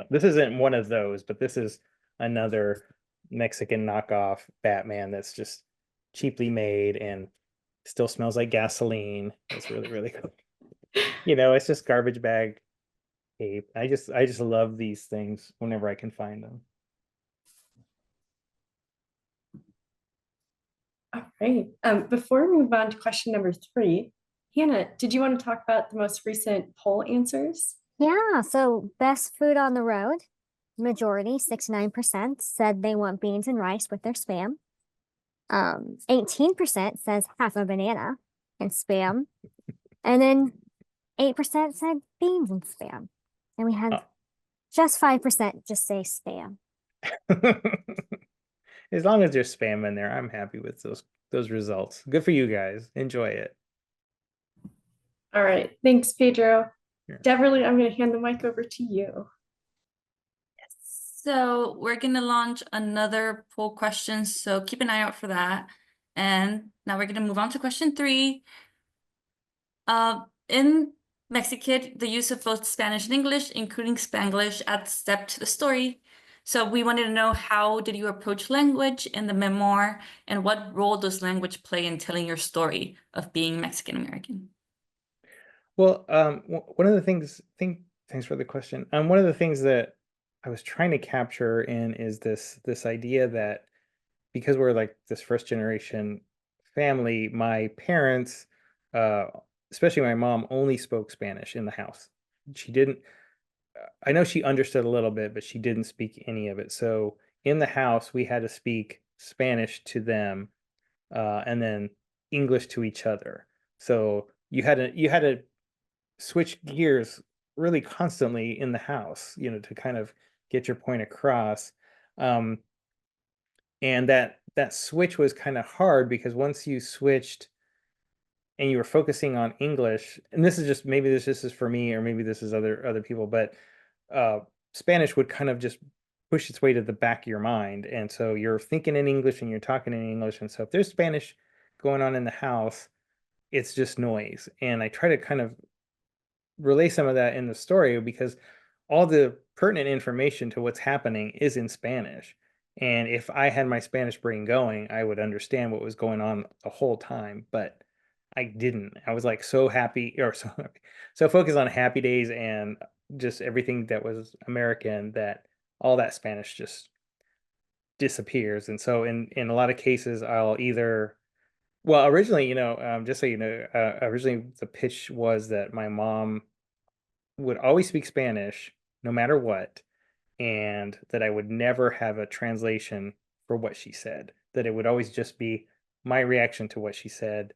this isn't one of those, but this is another Mexican knockoff Batman that's just cheaply made and still smells like gasoline. It's really, really cool. It's just garbage bag tape. I just love these things whenever I can find them. All right. Before we move on to question number 3, Hannah, did you want to talk about the most recent poll answers? Yeah, so best food on the road, majority, 69%, said they want beans and rice with their Spam. 18% says half a banana and Spam. And then 8% said beans and Spam. And we had just 5% just say Spam. As long as there's Spam in there, I'm happy with those results. Good for you guys. Enjoy it. All right. Thanks, Pedro. Sure. Deverly, I'm going to hand the mic over to you. So we're going to launch another poll question, so keep an eye out for that. And now we're going to move on to question 3. In Mexikid, the use of both Spanish and English, including Spanglish, adds depth to the story. So we wanted to know, how did you approach language in the memoir, and what role does language play in telling your story of being Mexican American? Well, one of the things, thanks for the question. One of the things that I was trying to capture in is this idea that because we're like this first generation family, my parents, especially my mom, only spoke Spanish in the house. She didn't, I know she understood a little bit, but she didn't speak any of it. So in the house, we had to speak Spanish to them, and then English to each other. So you had to switch gears really constantly in the house, to kind of get your point across. And that switch was kind of hard, because once you switched and you were focusing on English, and this is just, maybe this is for me, or maybe this is other people, but Spanish would kind of just push its way to the back of your mind. And so you're thinking in English and you're talking in English. And so if there's Spanish going on in the house, it's just noise. And I try to kind of relay some of that in the story, because all the pertinent information to what's happening is in Spanish. And if I had my Spanish brain going, I would understand what was going on the whole time, but I didn't. I was like so focused on Happy Days and just everything that was American, that all that Spanish just disappears. And so in a lot of cases, I'll either, well, originally, just so you know, originally the pitch was that my mom would always speak Spanish no matter what, and that I would never have a translation for what she said, that it would always just be my reaction to what she said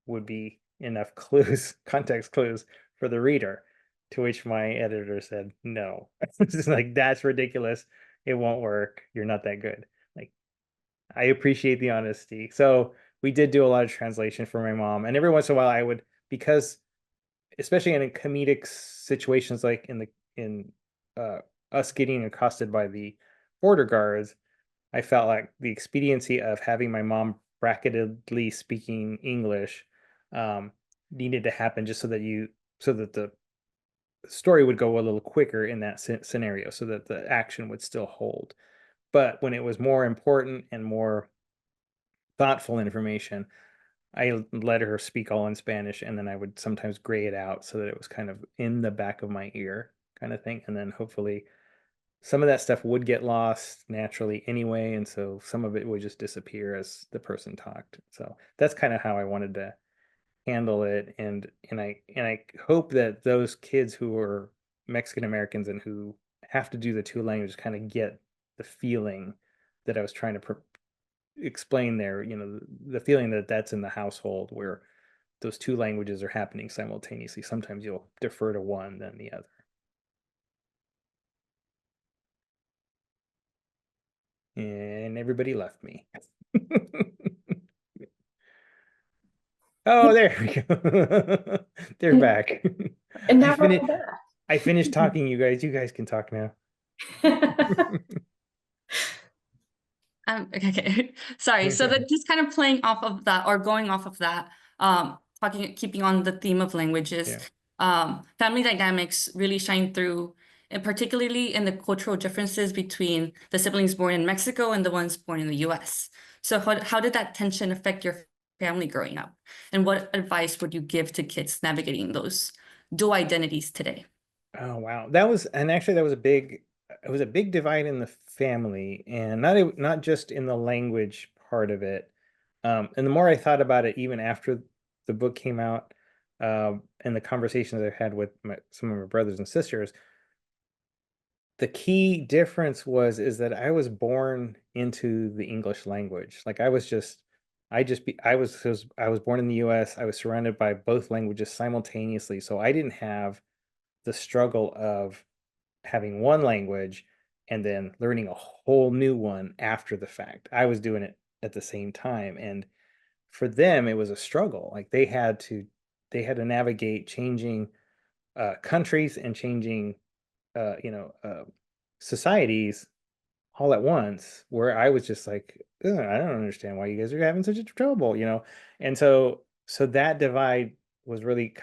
would be enough clues, context clues for the reader. To which my editor said, no. It's just like, that's ridiculous. It won't work. You're not that good. Like, I appreciate the honesty. So we did do a lot of translation for my mom. And every once in a while I would because especially in comedic situations, like in us getting accosted by the border guards, I felt like the expediency of having my mom bracketedly speaking English needed to happen just so that the story would go a little quicker in that scenario, so that the action would still hold. But when it was more important and more thoughtful information, I let her speak all in Spanish, and then I would sometimes gray it out so that it was kind of in the back of my ear kind of thing. And then hopefully some of that stuff would get lost naturally anyway, and so some of it would just disappear as the person talked. So that's kind of how I wanted to handle it. And I hope that those kids who are Mexican Americans and who have to do the two languages kind of get the feeling that I was trying to explain there, the feeling that that's in the household where those two languages are happening simultaneously. Sometimes you'll defer to one than the other. And everybody left me. Oh, there we go. They're back. And now I finished. we're I finished talking, you guys. You guys can talk now. back. Okay. Sorry. So Okay. that just kind of playing off of that or going off of that, keeping on the theme of languages, family dynamics really shine through, and particularly in the cultural differences between the siblings born in Mexico and the ones born in the US. So how did that tension affect your family growing up? And what advice would you give to kids navigating those dual identities today? Oh wow, actually that was a big divide in the family, and not just in the language part of it. And the more I thought about it, even after the book came out, and the conversations I've had with some of my brothers and sisters, the key difference is that I was born into the English language. Like I was born in the U.S. I was surrounded by both languages simultaneously, so I didn't have the struggle of having one language and then learning a whole new one after the fact. I was doing it at the same time, and for them it was a struggle. Like they had to navigate changing countries and changing uh, you know uh, societies all at once, where I was just like, "Ugh, I don't understand why you guys are having such a trouble. And so that divide was really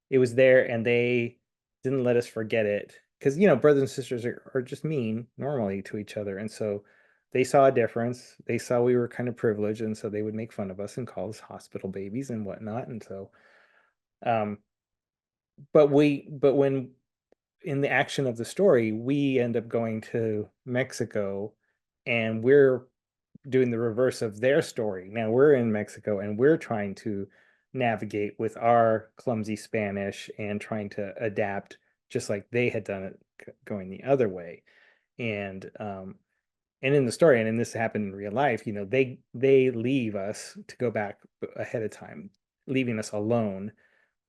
it was there, and they didn't let us forget it, because brothers and sisters are just mean normally to each other. And so they saw a difference. They saw we were kind of privileged, and so they would make fun of us and call us hospital babies and whatnot. And so um but when in the action of the story, we end up going to Mexico, and we're doing the reverse of their story. Now we're in Mexico, and we're trying to navigate with our clumsy Spanish and trying to adapt just like they had done it going the other way. And in the story, and in this happened in real life, they leave us to go back ahead of time, leaving us alone,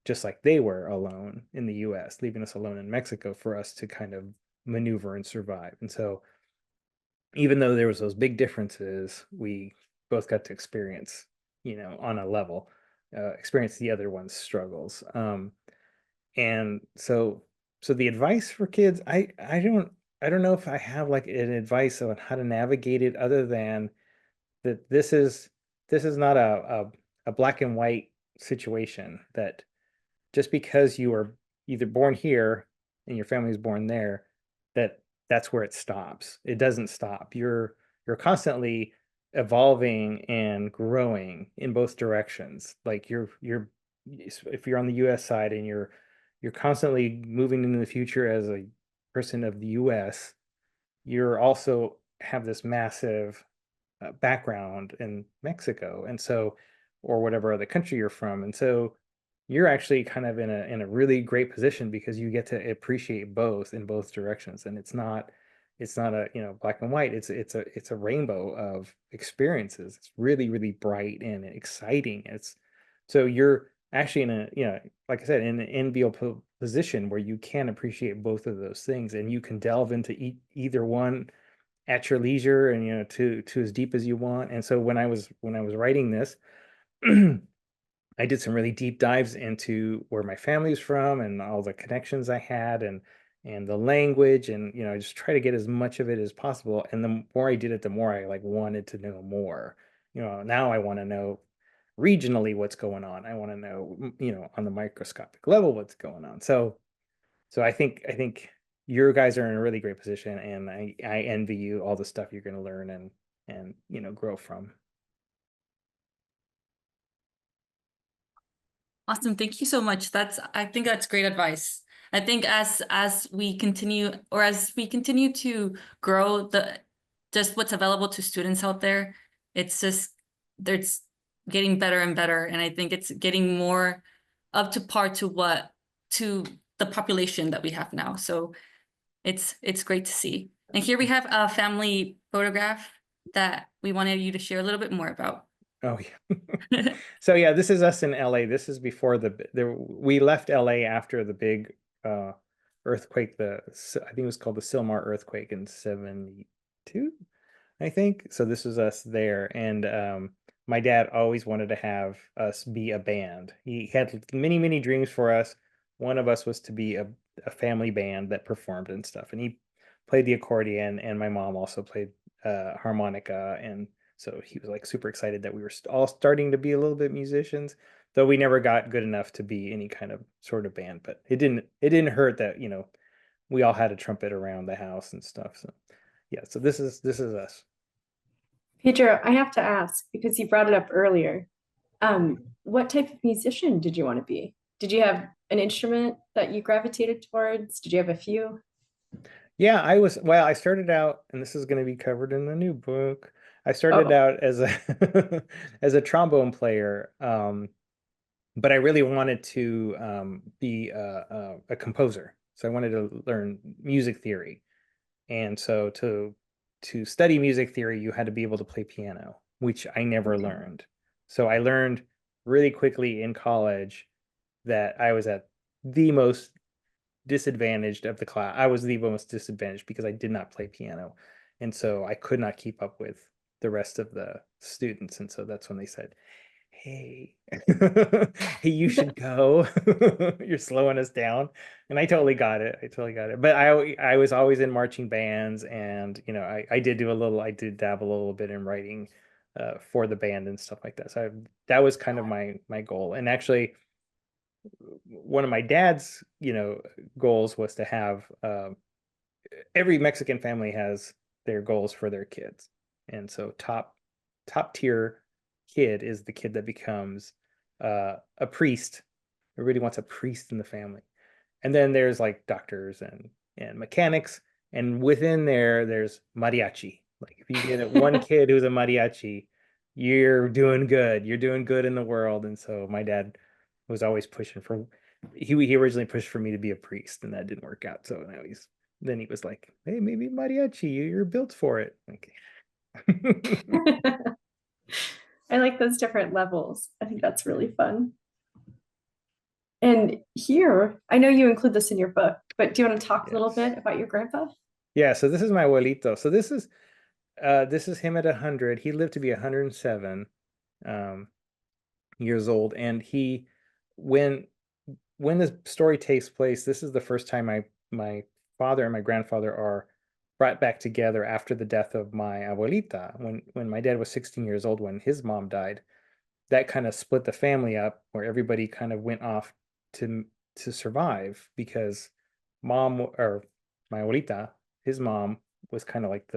just like they were alone in the US, leaving us alone in Mexico for us to kind of maneuver and survive. And so even though there was those big differences, we both got to experience, on a level, experience the other one's struggles. And so the advice for kids, I don't know if I have like an advice on how to navigate it, other than that this is not a black and white situation, that just because you are either born here and your family is born there, that's where it stops. It doesn't stop. You're constantly evolving and growing in both directions. Like if you're on the US side, and you're constantly moving into the future as a person of the US, you're also have this massive background in Mexico, and so, or whatever other country you're from. And so you're actually kind of in a really great position, because you get to appreciate both in both directions. And it's not a black and white. It's a rainbow of experiences. It's really, really bright and exciting. So you're actually in like I said, in an enviable position where you can appreciate both of those things, and you can delve into either one at your leisure, and to as deep as you want. And so when I was writing this, I did some really deep dives into where my family's from and all the connections I had and the language, and I just try to get as much of it as possible. And the more I did it, the more I like wanted to know more. Now I want to know regionally what's going on. I want to know, on the microscopic level what's going on. So I think your guys are in a really great position, and I envy you all the stuff you're going to learn and grow from. Awesome. Thank you so much. I think that's great advice. I think as we continue to grow just what's available to students out there, it's just there's getting better and better. And I think it's getting more up to par to the population that we have now. So it's great to see. And here we have a family photograph that we wanted you to share a little bit more about. Oh yeah. So yeah, this is us in LA. This is before we left LA after the big earthquake. I think it was called the Silmar earthquake in 72, I think. So this was us there. And my dad always wanted to have us be a band. He had many, many dreams for us. One of us was to be a family band that performed and stuff. And he played the accordion, and my mom also played harmonica. And so he was like super excited that we were all starting to be a little bit musicians, though we never got good enough to be any kind of sort of band. But it didn't hurt that, we all had a trumpet around the house and stuff. So yeah, so this is us. Pedro, I have to ask, because you brought it up earlier, what type of musician did you want to be? Did you have an instrument that you gravitated towards? Did you have a few? Yeah, I started out, and this is going to be covered in the new book. I started Oh, out as a as a trombone player, but I really wanted to be a composer. So I wanted to learn music theory. And so to study music theory, you had to be able to play piano, which I never okay. learned. So I learned really quickly in college that I was at the most disadvantaged of the class. I was the most disadvantaged because I did not play piano. And so I could not keep up with the rest of the students. And so that's when they said, hey, hey, you should go. You're slowing us down. And I totally got it. But I was always in marching bands, and I did dabble a little bit in writing for the band and stuff like that. So that was kind of my goal. And actually, one of my dad's goals was to have every Mexican family has their goals for their kids, and so top tier kid is the kid that becomes a priest. Everybody wants a priest in the family. And then there's like doctors and mechanics, and within there's mariachi. Like if you get one kid who's a mariachi, you're doing good. You're doing good in the world. And so my dad was always pushing for. He originally pushed for me to be a priest, and that didn't work out. So now he was like, hey, maybe mariachi. You're built for it. Okay. I like those different levels. I think that's really fun. And here, I know you include this in your book, but do you want to talk a little Yes. bit about your grandpa? Yeah. So this is my abuelito. So this is him at 100. He lived to be 107 years old, and when when the story takes place, this is the first time my father and my grandfather are brought back together after the death of my abuelita. When my dad was 16 years old, when his mom died, that kind of split the family up, where everybody kind of went off to survive, because or my abuelita, his mom, was kind of like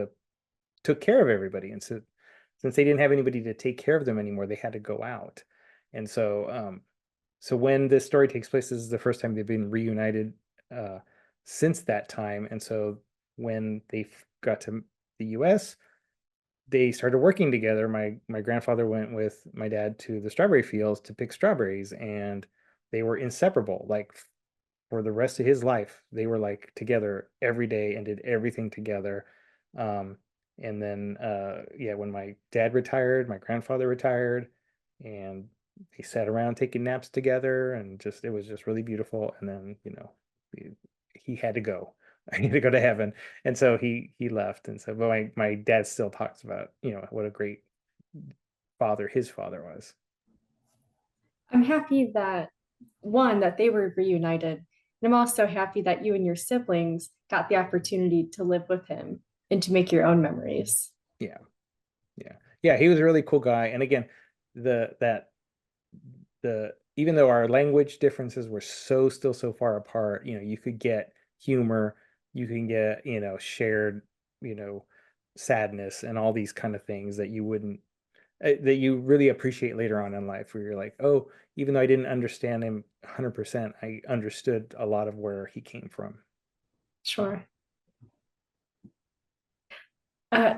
took care of everybody. And so since they didn't have anybody to take care of them anymore, they had to go out. And so when this story takes place, this is the first time they've been reunited since that time. And so when they got to the US, they started working together. My grandfather went with my dad to the strawberry fields to pick strawberries, and they were inseparable. Like for the rest of his life, they were like together every day and did everything together. And then yeah, when my dad retired, my grandfather retired, and they sat around taking naps together, and it was just really beautiful. And then he had to go. I need to go to heaven. And so he left. And so, but my dad still talks about what a great father his father was. I'm happy that that they were reunited. And I'm also happy that you and your siblings got the opportunity to live with him and to make your own memories. Yeah. Yeah, he was a really cool guy. And again, the even though our language differences were still so far apart, you could get humor, you can get, shared, sadness and all these kind of things that you wouldn't that you really appreciate later on in life, where you're like, oh, even though I didn't understand him 100%, I understood a lot of where he came from. Sure.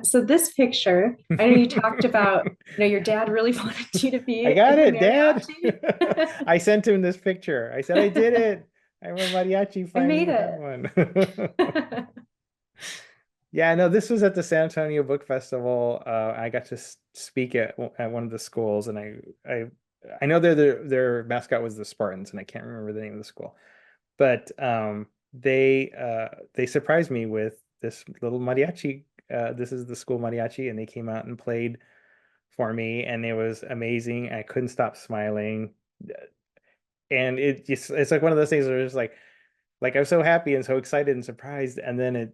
So this picture, I know you talked about, your dad really wanted you to be I got in it, the Dad. mariachi. I sent him this picture. I said I did it. I'm a mariachi I made finally. I it. have one. Yeah, no, this was at the San Antonio Book Festival. I got to speak at one of the schools, and I know their mascot was the Spartans, and I can't remember the name of the school, but they surprised me with this little mariachi. This is the school mariachi, and they came out and played for me, and it was amazing. I couldn't stop smiling, and it's like one of those things where it's like I'm so happy and so excited and surprised, and then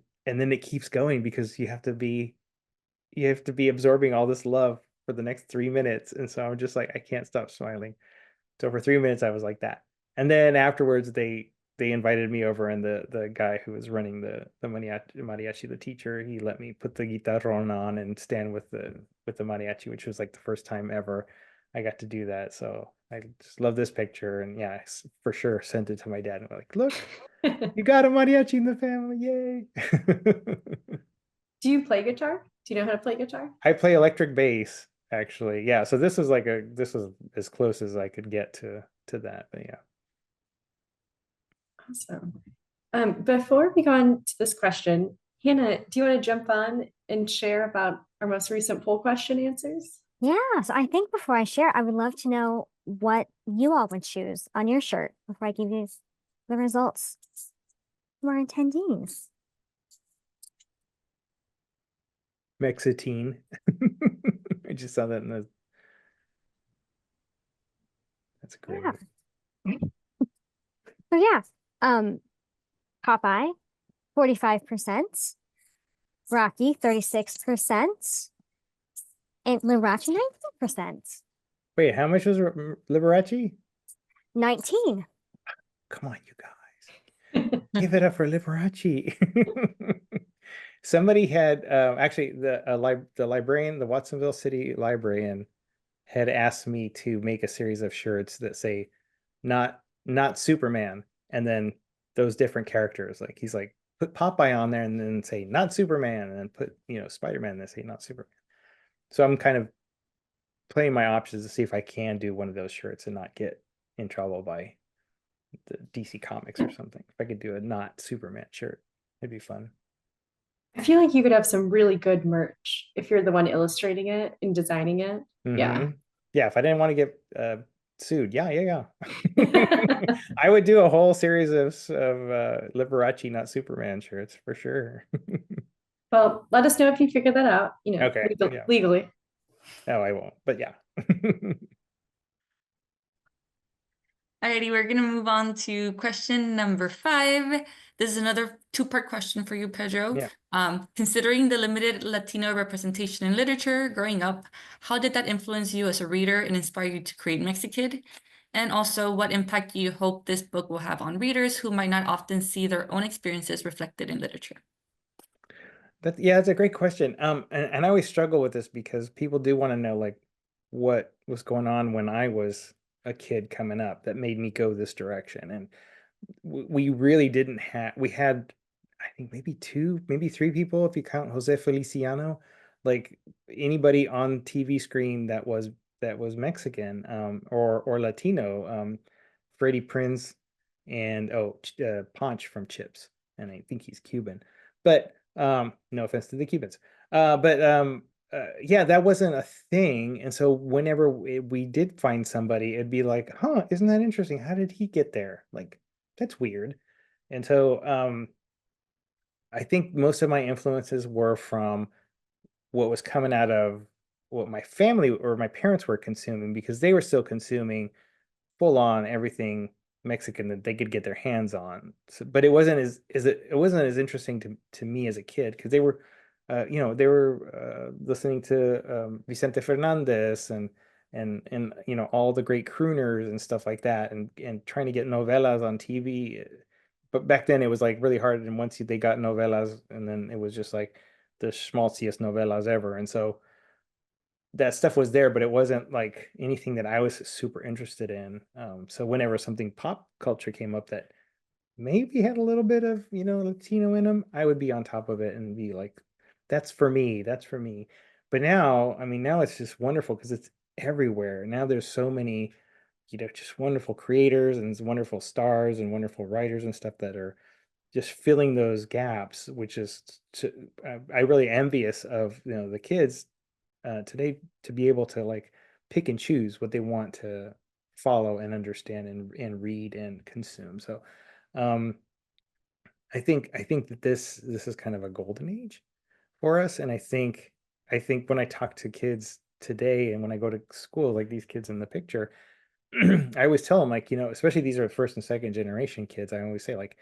it keeps going because you have to be absorbing all this love for the next 3 minutes, and so I'm just like I can't stop smiling. So for 3 minutes I was like that, and then afterwards they invited me over, and the guy who was running the mariachi, the teacher, he let me put the guitarron on and stand with the mariachi, which was like the first time ever I got to do that. So I just love this picture, and yeah, for sure sent it to my dad and we're like, look, you got a mariachi in the family, yay. Do you play guitar? Do you know how to play guitar? I play electric bass, actually. Yeah, so this was as close as I could get to that, but yeah. Awesome. Before we go on to this question, Hannah, do you want to jump on and share about our most recent poll question answers? Yeah, so I think before I share, I would love to know what you all would choose on your shirt before I give you the results from our attendees. Mexitine. I just saw that in the. That's great. Yeah. So yeah, Popeye, 45%, Rocky, 36%, and Liberace, 19%. Wait, how much was Liberace? 19. Come on, you guys. Give it up for Liberace. Somebody had actually the librarian, the Watsonville City librarian, had asked me to make a series of shirts that say not Superman, and then those different characters. Like he's like, put Popeye on there and then say not Superman, and then put Spider-Man and then say not Superman. So I'm kind of playing my options to see if I can do one of those shirts and not get in trouble by the DC Comics or something. If I could do a not Superman shirt, it'd be fun. I feel like you could have some really good merch if you're the one illustrating it and designing it. Yeah. Yeah, if I didn't want to get sued, yeah. I would do a whole series of Liberace not Superman shirts for sure. Well, let us know if you figure that out, Okay, yeah. legally. No, I won't, but yeah. Alrighty, we're gonna move on to question number 5. This is another two-part question for you, Pedro. Yeah. Considering the limited Latino representation in literature growing up, how did that influence you as a reader and inspire you to create Mexikid? And also, what impact do you hope this book will have on readers who might not often see their own experiences reflected in literature? That's a great question. And I always struggle with this because people do want to know like what was going on when I was a kid coming up that made me go this direction. And we really didn't have, we had, I think maybe 2, maybe 3 people if you count Jose Feliciano, like anybody on TV screen that was Mexican or Latino, Freddie Prinze and Ponch from Chips, and I think he's Cuban. But no offense to the Cubans. Yeah, that wasn't a thing. And so whenever we did find somebody, it'd be like, huh, isn't that interesting? How did he get there? Like, that's weird. And so I think most of my influences were from what was coming out of what my family or my parents were consuming, because they were still consuming full on everything Mexican that they could get their hands on. So, but it wasn't it wasn't as interesting to me as a kid because they were, they were listening to Vicente Fernandez and all the great crooners and stuff like that, and trying to get novelas on TV. But back then it was like really hard, and once they got novelas, and then it was just like the schmaltziest novelas ever, and so that stuff was there, but it wasn't like anything that I was super interested in. So whenever something pop culture came up that maybe had a little bit of, Latino in them, I would be on top of it and be like, that's for me, that's for me. But now, I mean, now it's just wonderful because it's everywhere. Now there's so many, just wonderful creators and wonderful stars and wonderful writers and stuff that are just filling those gaps, which is, I really envious of, the kids today to be able to like pick and choose what they want to follow and understand and read and consume. So um, I think that this is kind of a golden age for us. And I think when I talk to kids today and when I go to school, like these kids in the picture, I always tell them like, especially these are first and second generation kids. I always say like,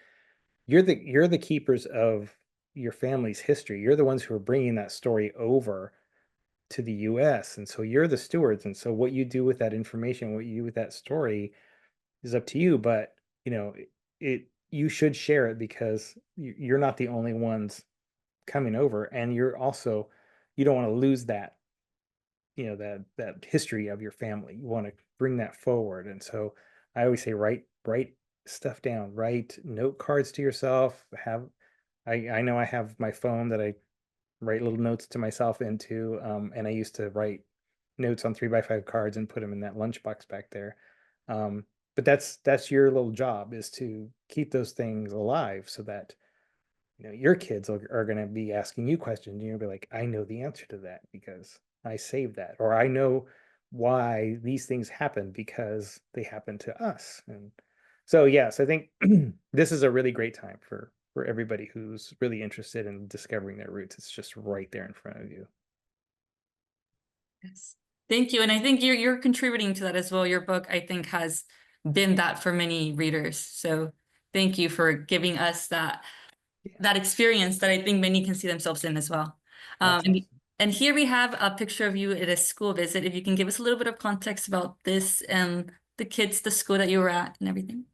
you're the keepers of your family's history. You're the ones who are bringing that story over to the US. And so you're the stewards. And so what you do with that information, what you do with that story is up to you. But, you should share it because you're not the only ones coming over. And you don't want to lose that, that history of your family. You want to bring that forward. And so I always say, write stuff down, write note cards to yourself. I know I have my phone that I write little notes to myself into. And I used to write notes on 3x5 cards and put them in that lunchbox back there. But that's your little job, is to keep those things alive so that your kids are going to be asking you questions and you'll be like, I know the answer to that because I saved that, or I know why these things happen because they happen to us. And so yes, I think this is a really great time for everybody who's really interested in discovering their roots. It's just right there in front of you. Yes. Thank you. And I think you're contributing to that as well. Your book, I think, has been that for many readers. So thank you for giving us that experience that I think many can see themselves in as well. That's awesome. And here we have a picture of you at a school visit. If you can give us a little bit of context about this and the kids, the school that you were at and everything.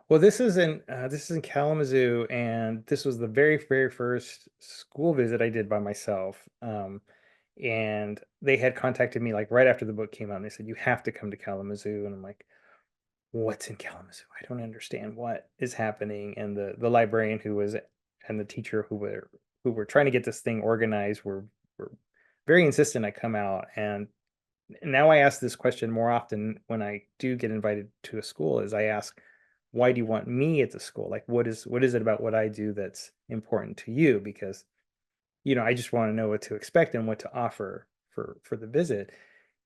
Well, this is in Kalamazoo, and this was the very, very first school visit I did by myself. And they had contacted me like right after the book came out, and they said, you have to come to Kalamazoo. And I'm like, what's in Kalamazoo? I don't understand what is happening. And the librarian and the teacher who were trying to get this thing organized were very insistent I come out. And now I ask this question more often when I do get invited to a school, is I ask, why do you want me at the school? Like, what is it about what I do that's important to you? Because, I just want to know what to expect and what to offer for the visit.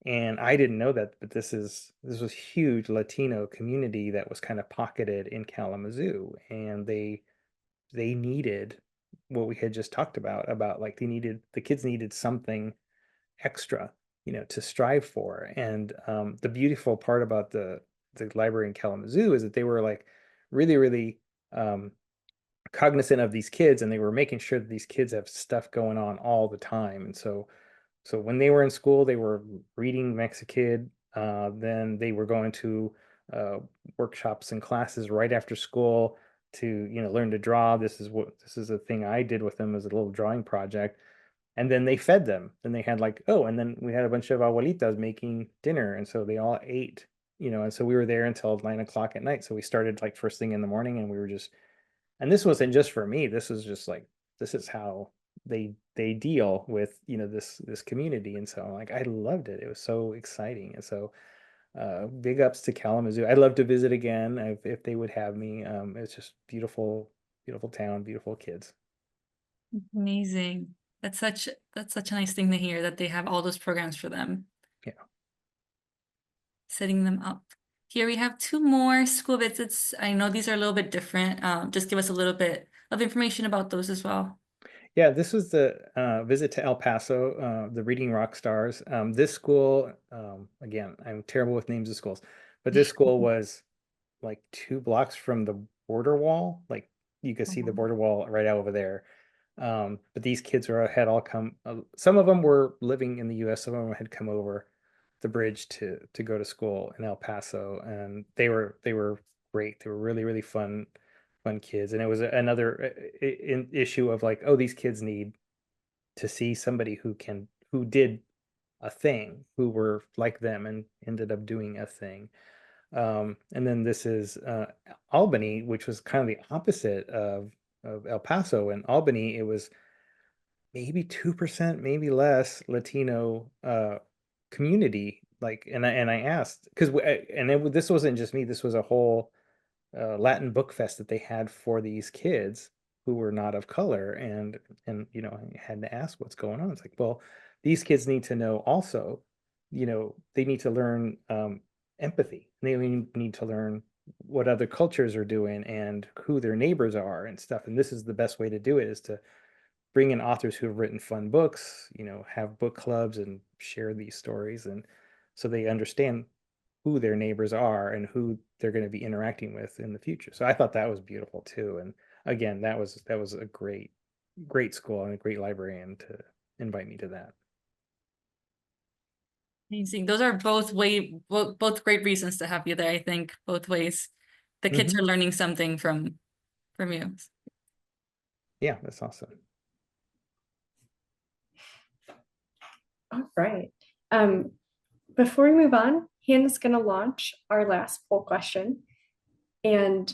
And I didn't know that, but this was huge Latino community that was kind of pocketed in Kalamazoo, and they needed what we had just talked about like the kids needed something extra, to strive for. And the beautiful part about the library in Kalamazoo is that they were like really, really cognizant of these kids, and they were making sure that these kids have stuff going on all the time. And so when they were in school, they were reading Mexikid. Then they were going to workshops and classes right after school to learn to draw. This is a thing I did with them as a little drawing project. And then they fed them. Then they had like, and then we had a bunch of abuelitas making dinner, and so they all ate. And so we were there until 9 o'clock at night. So we started like first thing in the morning, and we were just, and this wasn't just for me. This was just like, this is how they deal with this community. And so like I loved it. It was so exciting. And so big ups to Kalamazoo. I'd love to visit again if they would have me. It's just beautiful town, beautiful kids. Amazing. That's such a nice thing to hear, that they have all those programs for them. Yeah. Setting them up. Here we have 2 more school visits. I know these are a little bit different. Just give us a little bit of information about those as well. Yeah, this was the visit to El Paso, the Reading Rock Stars. This school, again, I'm terrible with names of schools, but this school was like 2 blocks from the border wall. Like you could see the border wall right out over there. But these kids had all come. Some of them were living in the U.S. Some of them had come over the bridge to go to school in El Paso, and they were great. They were really fun kids. And it was another issue of like, oh, these kids need to see somebody who did a thing, who were like them and ended up doing a thing. And then this is Albany, which was kind of the opposite of El Paso. In Albany, it was maybe 2%, maybe less Latino community. Like, and I asked because this wasn't just me. This was a whole Latin book fest that they had for these kids who were not of color, and you know, I had to ask what's going on. It's like, well, these kids need to know also, you know, they need to learn empathy. They need to learn what other cultures are doing and who their neighbors are and stuff. And this is the best way to do it, is to bring in authors who have written fun books, you know, have book clubs and share these stories, and so they understand who their neighbors are and who they're going to be interacting with in the future. So I thought that was beautiful too. And again, that was a great school and a great librarian to invite me to that. Amazing. Those are both great reasons to have you there. I think both ways, the kids are learning something from you. Yeah, that's awesome. All right. Before we move on, Hannah's going to launch our last poll question. And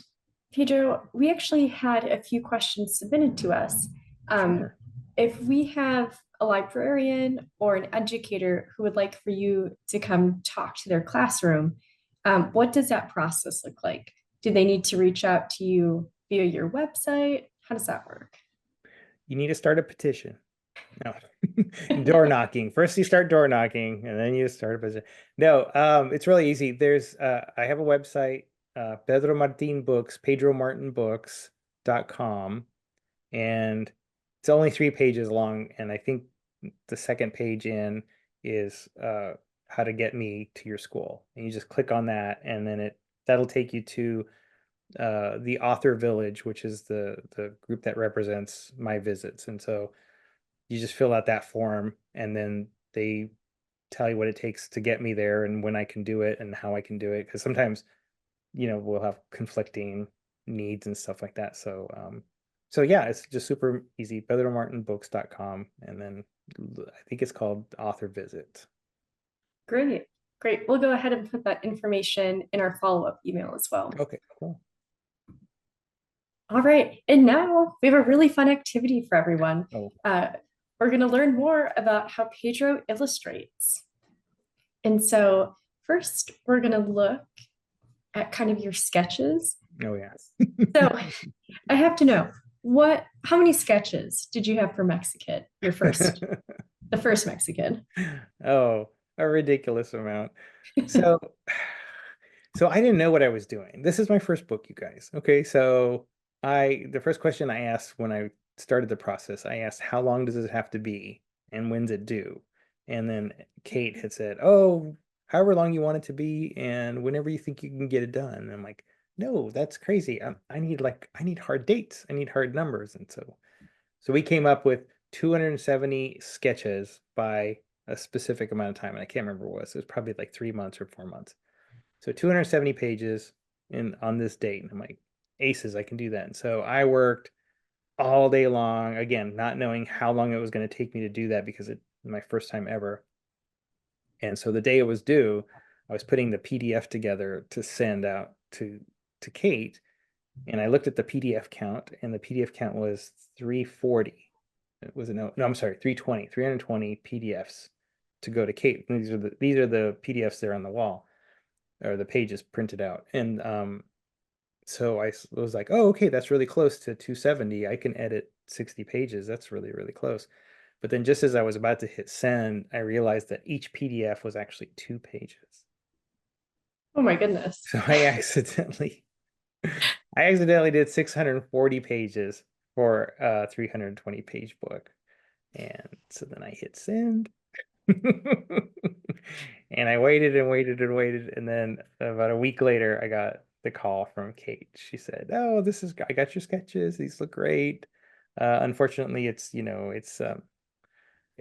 Pedro, we actually had a few questions submitted to us. Sure. If we have a librarian or an educator who would like for you to come talk to their classroom, what does that process look like? Do they need to reach out to you via your website? How does that work? You need to start a petition. No. Door knocking. First you start door knocking, and then you start a petition. No, it's really easy. There's I have a website, Pedro Martin Books, pedromartinbooks.com, and it's only 3 pages long, and I think the second page in is how to get me to your school. And you just click on that, and then that'll take you to the Author Village, which is the group that represents my visits. And so you just fill out that form, and then they tell you what it takes to get me there and when I can do it and how I can do it. Because sometimes, you know, we'll have conflicting needs and stuff like that. So, so yeah, it's just super easy. pedromartinbooks.com, and then I think it's called Author Visit. Great. We'll go ahead and put that information in our follow-up email as well. Okay, cool. All right. And now we have a really fun activity for everyone. Oh. We're going to learn more about how Pedro illustrates. And so first, we're going to look at kind of your sketches. Oh, yeah. So I have to know, how many sketches did you have for Mexikid, the first Mexikid? Oh, a ridiculous amount. So, so I didn't know what I was doing. This is my first book, you guys. Okay, so the first question I asked when I started the process, I asked, how long does it have to be and when's it due? And then Kate had said, oh, however long you want it to be and whenever you think you can get it done. And I'm like, no, that's crazy. I need hard dates. I need hard numbers. And so we came up with 270 sketches by a specific amount of time. And I can't remember what it was. It was probably like 3 months or 4 months. So 270 pages on this date. And I'm like, aces, I can do that. And so I worked all day long, again, not knowing how long it was going to take me to do that because it's my first time ever. And so the day it was due, I was putting the PDF together to send out to Kate, and I looked at the PDF count, and the PDF count was 340. It was I'm sorry, 320 PDFs to go to Kate. And these are the PDFs there on the wall, or the pages printed out. And so I was like, oh, okay, that's really close to 270. I can edit 60 pages. That's really, really close. But then just as I was about to hit send, I realized that each PDF was actually 2 pages. Oh my goodness. So I accidentally did 640 pages for a 320 page book. And so then I hit send. And I waited and waited and waited, and then about a week later, I got the call from Kate. She said, "Oh, I got your sketches. These look great. Unfortunately, it's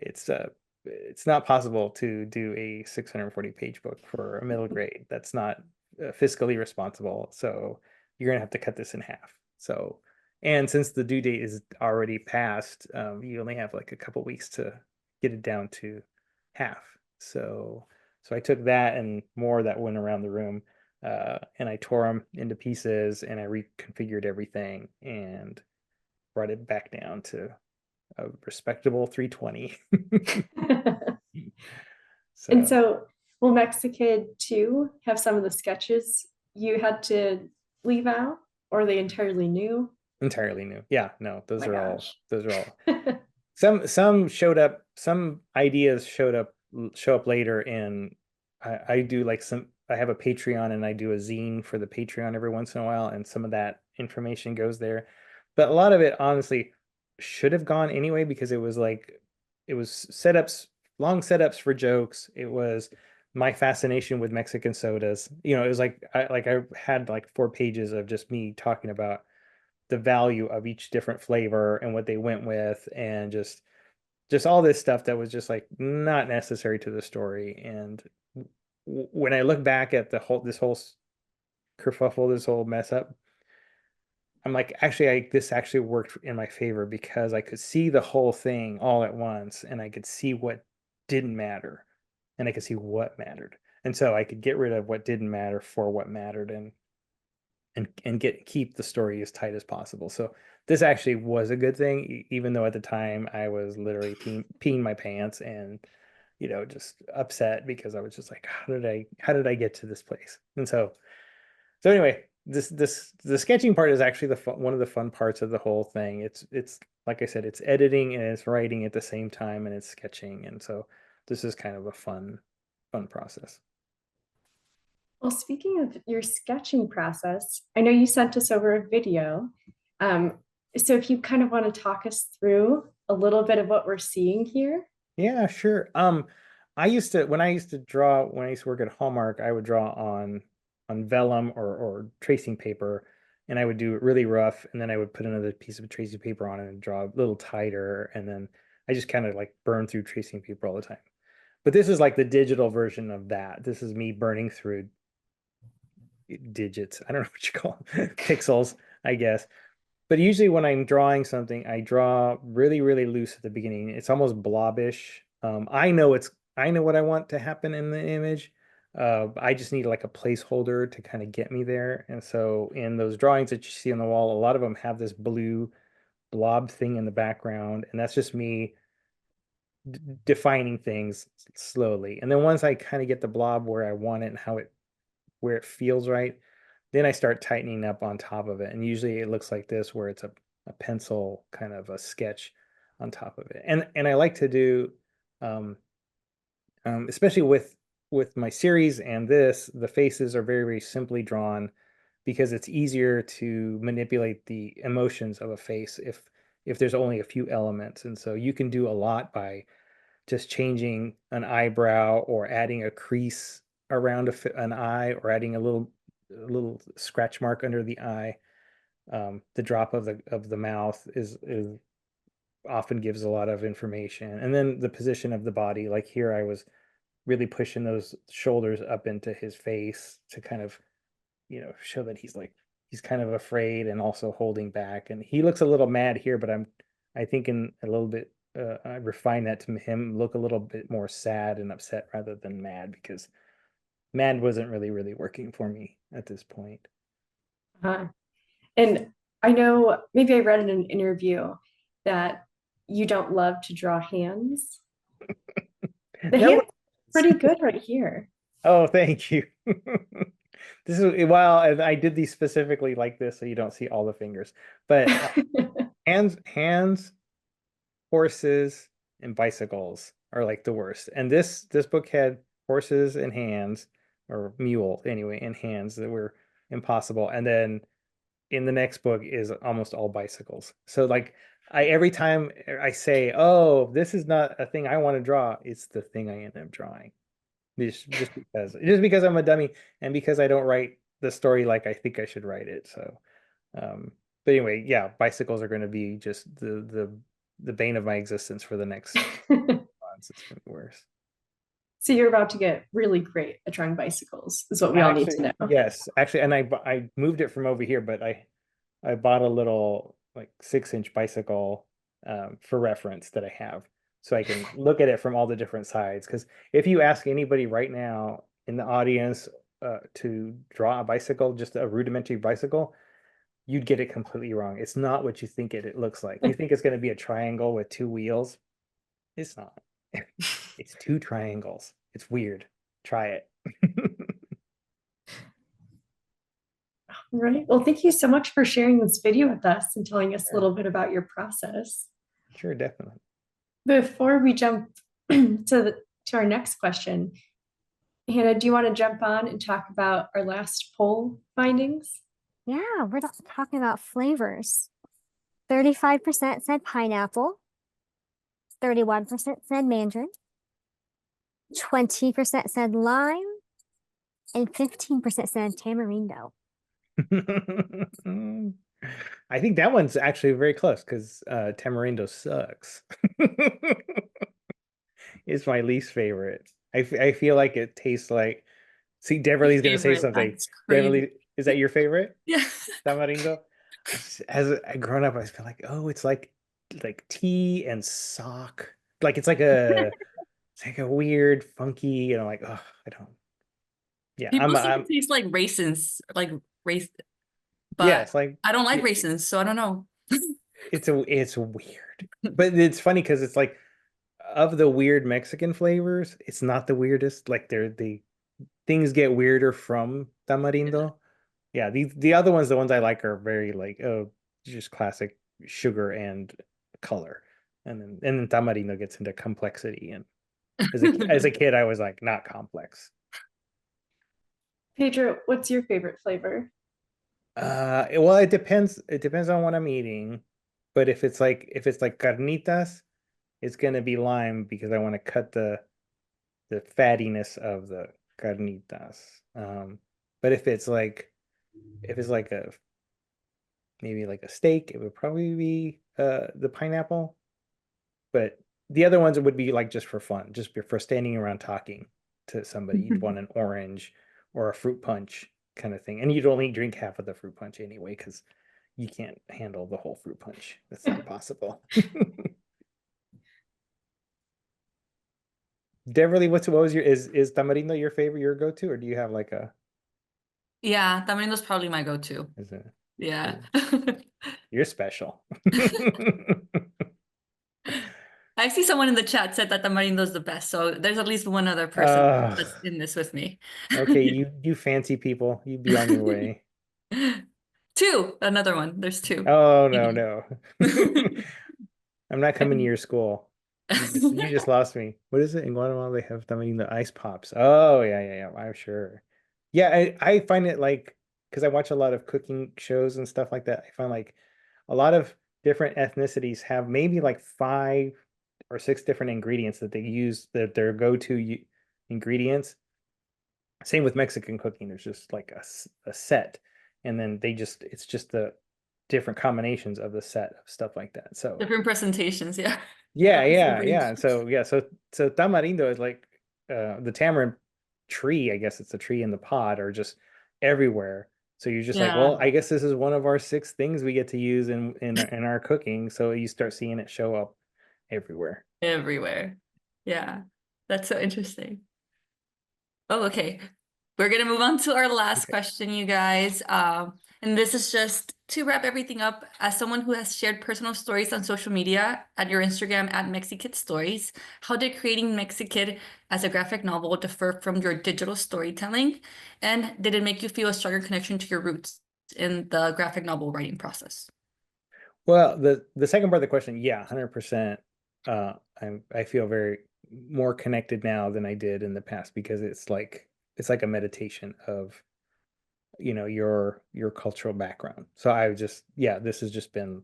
it's not possible to do a 640-page book for a middle grade. That's not fiscally responsible. So you're gonna have to cut this in half." So, and since the due date is already passed, you only have like a couple weeks to get it down to half. So I took that and more that went around the room, and I tore them into pieces and I reconfigured everything and brought it back down to a respectable 320. And so will Mexikid too have some of the sketches you had to leave out, or are they entirely new? Entirely new. Yeah, no, those My are all gosh. some showed up, some ideas show up later, and I do like I have a Patreon and I do a zine for the Patreon every once in a while, and some of that information goes there. But a lot of it honestly should have gone anyway, because it was setups, long setups for jokes. It was my fascination with Mexican sodas. You know, it was I had like 4 pages of just me talking about the value of each different flavor and what they went with, and just all this stuff that was just like not necessary to the story. And when I look back at this whole kerfuffle, this whole mess up, I'm like, actually, this actually worked in my favor, because I could see the whole thing all at once, and I could see what didn't matter, and I could see what mattered, and so I could get rid of what didn't matter for what mattered, and keep the story as tight as possible. So this actually was a good thing, even though at the time I was literally peeing my pants and just upset, because I was just like, how did I get to this place? And so anyway, the sketching part is actually one of the fun parts of the whole thing. It's like I said, it's editing and it's writing at the same time, and it's sketching, and so this is kind of a fun process. Well, speaking of your sketching process, I know you sent us over a video. So if you kind of want to talk us through a little bit of what we're seeing here. Yeah, sure. When I used to work at Hallmark, I would draw on vellum or tracing paper, and I would do it really rough, and then I would put another piece of tracing paper on it and draw a little tighter, and then I just kind of like burn through tracing paper all the time. But this is like the digital version of that. This is me burning through digits. I don't know what you call them. Pixels, I guess. But usually when I'm drawing something, I draw really, really loose at the beginning. It's almost blobbish. I know what I want to happen in the image. I just need like a placeholder to kind of get me there. And so in those drawings that you see on the wall, a lot of them have this blue blob thing in the background, and that's just me defining things slowly. And then once I kind of get the blob where I want it and where it feels right, then I start tightening up on top of it. And usually it looks like this, where it's a pencil kind of a sketch on top of it. And I like to do, especially with my series and the faces are very, very simply drawn, because it's easier to manipulate the emotions of a face if there's only a few elements. And so you can do a lot by just changing an eyebrow, or adding a crease around an eye, or adding a little scratch mark under the eye. The drop of the mouth is often gives a lot of information, and then the position of the body. Like here, I was really pushing those shoulders up into his face to kind of show that he's kind of afraid and also holding back, and he looks a little mad here, but I think in a little bit I refined that to him look a little bit more sad and upset rather than mad, because mad wasn't really working for me at this point. And I know maybe I read in an interview that you don't love to draw hands. The No. hand's pretty good right here. Oh, thank you. This is, well, I did these specifically like this so you don't see all the fingers. But hands, horses, and bicycles are like the worst. And this book had horses and hands, or mule anyway, and hands that were impossible. And then in the next book is almost all bicycles. So like every time I say, "Oh, this is not a thing I want to draw," it's the thing I end up drawing. Just because I'm a dummy and because I don't write the story like I think I should write it. So, but anyway, yeah, bicycles are going to be just the bane of my existence for the next months. It's going to be worse. So you're about to get really great at drawing bicycles, is what we all need to know. Yes, actually, and I moved it from over here, but I bought a little like 6-inch bicycle for reference that I have, so I can look at it from all the different sides. Because if you ask anybody right now in the audience to draw a bicycle, just a rudimentary bicycle, you'd get it completely wrong. It's not what you think it looks like. You think it's going to be a triangle with 2 wheels. It's not. It's 2 triangles. It's weird. Try it. Right. Well, thank you so much for sharing this video with us and telling us a little bit about your process. Sure, definitely. Before we jump to our next question, Hannah, do you want to jump on and talk about our last poll findings? Yeah, we're talking about flavors. 35% said pineapple, 31% said mandarin, 20% said lime, and 15% said tamarindo. I think that one's actually very close because tamarindo sucks. It's my least favorite. I feel like it tastes like. See, Deverly's gonna say something. That's crazy. Deverly, is that your favorite? Yeah. Tamarindo. As I grown up, I feel like, oh, it's like tea and sock. Like it's like a weird, funky, and I'm like, oh, I don't. Yeah, People say I'm it tastes like raisins, like raisins, but yeah, it's like I don't like raisins, so I don't know. it's weird, but it's funny because it's like of the weird Mexican flavors, it's not the weirdest. Like the things get weirder from tamarindo. Yeah, the other ones, the ones I like are very like just classic sugar and color, and then tamarindo gets into complexity. And as a kid, I was like not complex. Pedro, what's your favorite flavor? Well, it depends. It depends on what I'm eating, but if it's like carnitas, it's gonna be lime because I want to cut the fattiness of the carnitas. But if it's like a maybe like a steak, it would probably be the pineapple. But the other ones would be like just for fun, just for standing around talking to somebody. You'd want an orange or a fruit punch kind of thing, and you'd only drink half of the fruit punch anyway because you can't handle the whole fruit punch. That's not possible. Deverly, what was your is tamarindo your favorite, your go-to, or do you have like a? Yeah, tamarindo's probably my go-to. Is it? Yeah. You're special. I see someone in the chat said that tamarindo's the best, so there's at least one other person that's in this with me. Okay, you fancy people, you be on your way. Another one. There's 2. Oh no. I'm not coming to your school. You just lost me. What is it in Guatemala? They have tamarindo ice pops. Oh yeah. I'm sure. Yeah, I find it like because I watch a lot of cooking shows and stuff like that. I find like a lot of different ethnicities have maybe like 5 or 6 different ingredients that they use that their go-to ingredients. Same with Mexican cooking. There's just like a set, and then it's just the different combinations of the set of stuff like that. So different presentations, yeah. Yeah. So tamarindo is like the tamarind tree. I guess it's a tree in the pod, or just everywhere. So you're just like, well, I guess this is one of our 6 things we get to use in our cooking. So you start seeing it show up everywhere. Everywhere. Yeah, that's so interesting. Oh, okay. We're gonna move on to our last question, you guys. And this is just to wrap everything up. As someone who has shared personal stories on social media at your Instagram at Mexikid Stories, how did creating Mexikid as a graphic novel differ from your digital storytelling? And did it make you feel a stronger connection to your roots in the graphic novel writing process? Well, the second part of the question, yeah, 100%. I feel very more connected now than I did in the past because it's like a meditation of your cultural background. So this has just been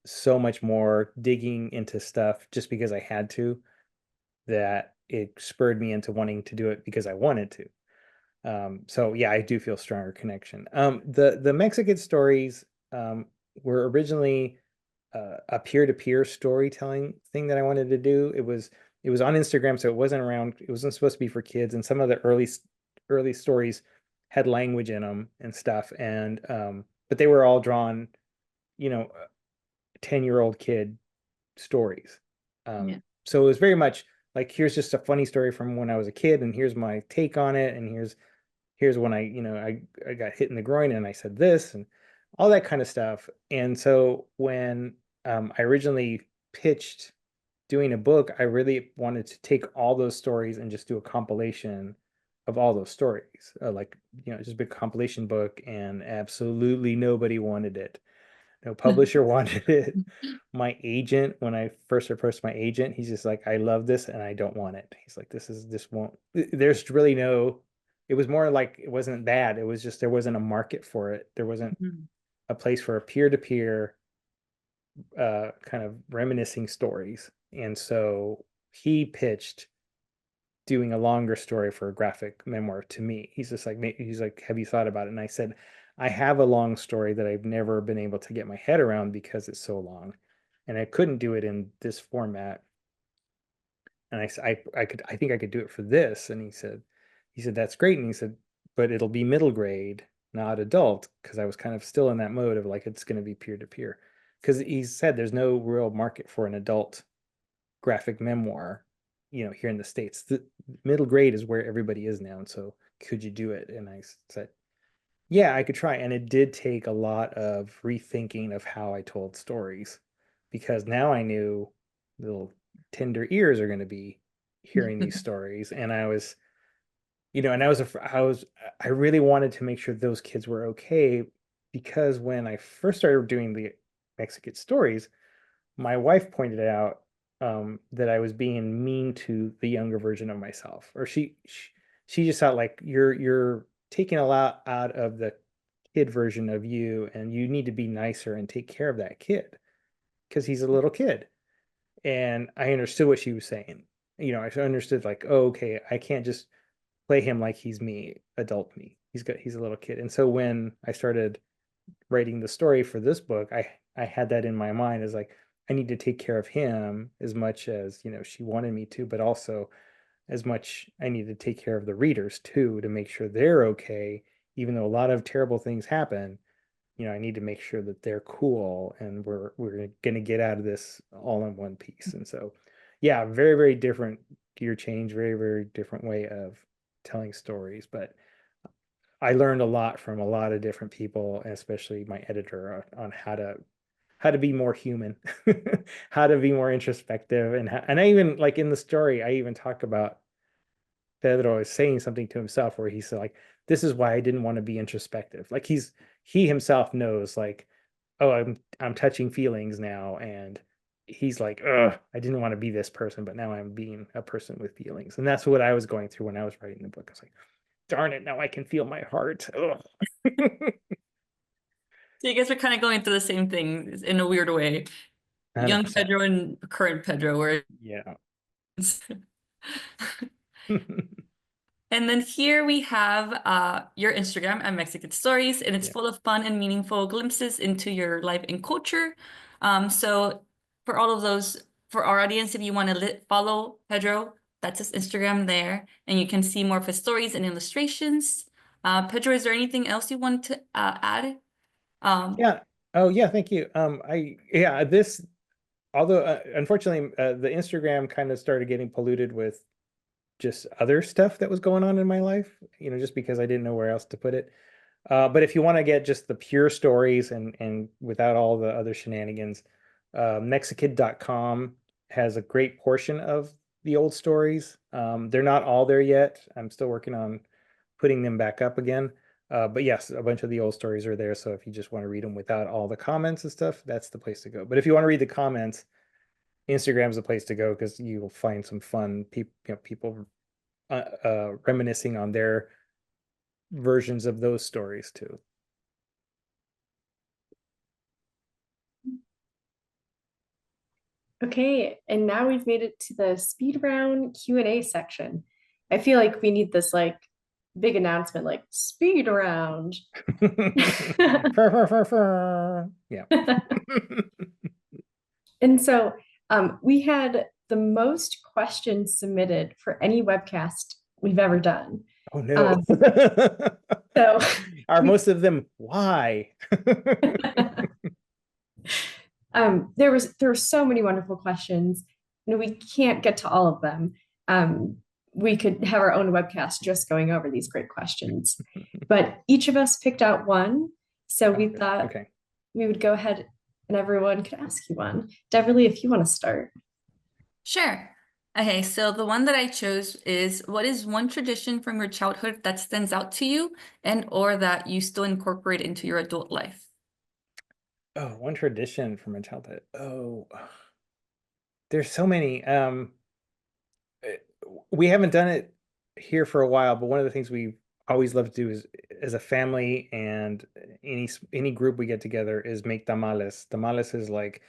so much more digging into stuff just because I had to, that it spurred me into wanting to do it because I wanted to. So yeah, I do feel stronger connection. The Mexican stories were originally a peer-to-peer storytelling thing that I wanted to do. It was on Instagram, so it wasn't around. It wasn't supposed to be for kids, and some of the early stories had language in them and stuff. And but they were all drawn, 10-year-old kid stories. Yeah. So it was very much like, here's just a funny story from when I was a kid, and here's my take on it, and here's when I got hit in the groin and I said this and all that kind of stuff. And so when I originally pitched doing a book, I really wanted to take all those stories and just do a compilation of all those stories, like, just a big compilation book, and absolutely nobody wanted it. No publisher wanted it. My agent, when I first approached my agent, he's just like, I love this and I don't want it. He's like, this won't, there's really no, it was more like, it wasn't bad. It was just, there wasn't a market for it. There wasn't a place for a peer-to-peer kind of reminiscing stories. And so he pitched doing a longer story for a graphic memoir to me. He's just like, he's like, have you thought about it? And I said, I have a long story that I've never been able to get my head around because it's so long, and I couldn't do it in this format. And I think I could do it for this. And he said, that's great. And he said, but it'll be middle grade, not adult. Cause I was kind of still in that mode of like, it's going to be peer to peer. Cause he said there's no real market for an adult graphic memoir, here in the States. The middle grade is where everybody is now. And so could you do it? And I said, yeah, I could try. And it did take a lot of rethinking of how I told stories, because now I knew little tender ears are going to be hearing these stories. And I was, and I really wanted to make sure those kids were okay, because when I first started doing the Mexican stories, my wife pointed out that I was being mean to the younger version of myself, or she just thought like, you're taking a lot out of the kid version of you, and you need to be nicer and take care of that kid because he's a little kid. And I understood what she was saying. I understood like, oh, okay, I can't just play him like he's me, adult me. He's a little kid. And so when I started writing the story for this book, I had that in my mind as like, I need to take care of him as much as, she wanted me to, but also as much I need to take care of the readers too, to make sure they're okay, even though a lot of terrible things happen. I need to make sure that they're cool, and we're going to get out of this all in one piece. And so, yeah, very, very different gear change, very, very different way of telling stories. But I learned a lot from a lot of different people, and especially my editor, on how to be more human, how to be more introspective. And I even, like, in the story, I even talk about Pedro is saying something to himself where he's like, this is why I didn't want to be introspective. Like, he himself knows, like, oh, I'm touching feelings now. And he's like, ugh, I didn't want to be this person, but now I'm being a person with feelings. And that's what I was going through when I was writing the book. I was like, darn it, now I can feel my heart. So you guys are kind of going through the same thing in a weird way. Young 100%. Pedro and current Pedro, where Yeah. And then here we have your Instagram at Mexikid Stories, and it's Yeah. full of fun and meaningful glimpses into your life and culture. So for all of those, for our audience, if you want to follow Pedro, that's his Instagram there, and you can see more of his stories and illustrations. Pedro, is there anything else you want to add? Yeah. Oh, yeah. Thank you. This, although unfortunately, the Instagram kind of started getting polluted with just other stuff that was going on in my life, just because I didn't know where else to put it. But if you want to get just the pure stories and without all the other shenanigans, Mexikid.com has a great portion of the old stories. They're not all there yet. I'm still working on putting them back up again. But yes, a bunch of the old stories are there. So if you just want to read them without all the comments and stuff, that's the place to go. But if you want to read the comments, Instagram's the place to go, because you'll find some fun people reminiscing on their versions of those stories too. Okay, and now we've made it to the speed round Q&A section. I feel like we need this like big announcement, like speed round. Yeah. And so we had the most questions submitted for any webcast we've ever done. Oh no. So Are most of them why? there were so many wonderful questions, and we can't get to all of them. We could have our own webcast just going over these great questions, but each of us picked out one. So we thought Okay. we would go ahead and everyone could ask you one. Beverly, if you want to start. Sure. Okay, so the one that I chose is, what is one tradition from your childhood that stands out to you and or that you still incorporate into your adult life? Oh, one tradition from my childhood. Oh, there's so many. We haven't done it here for a while, but one of the things we always love to do is, as a family and any group we get together, is make tamales. Tamales is like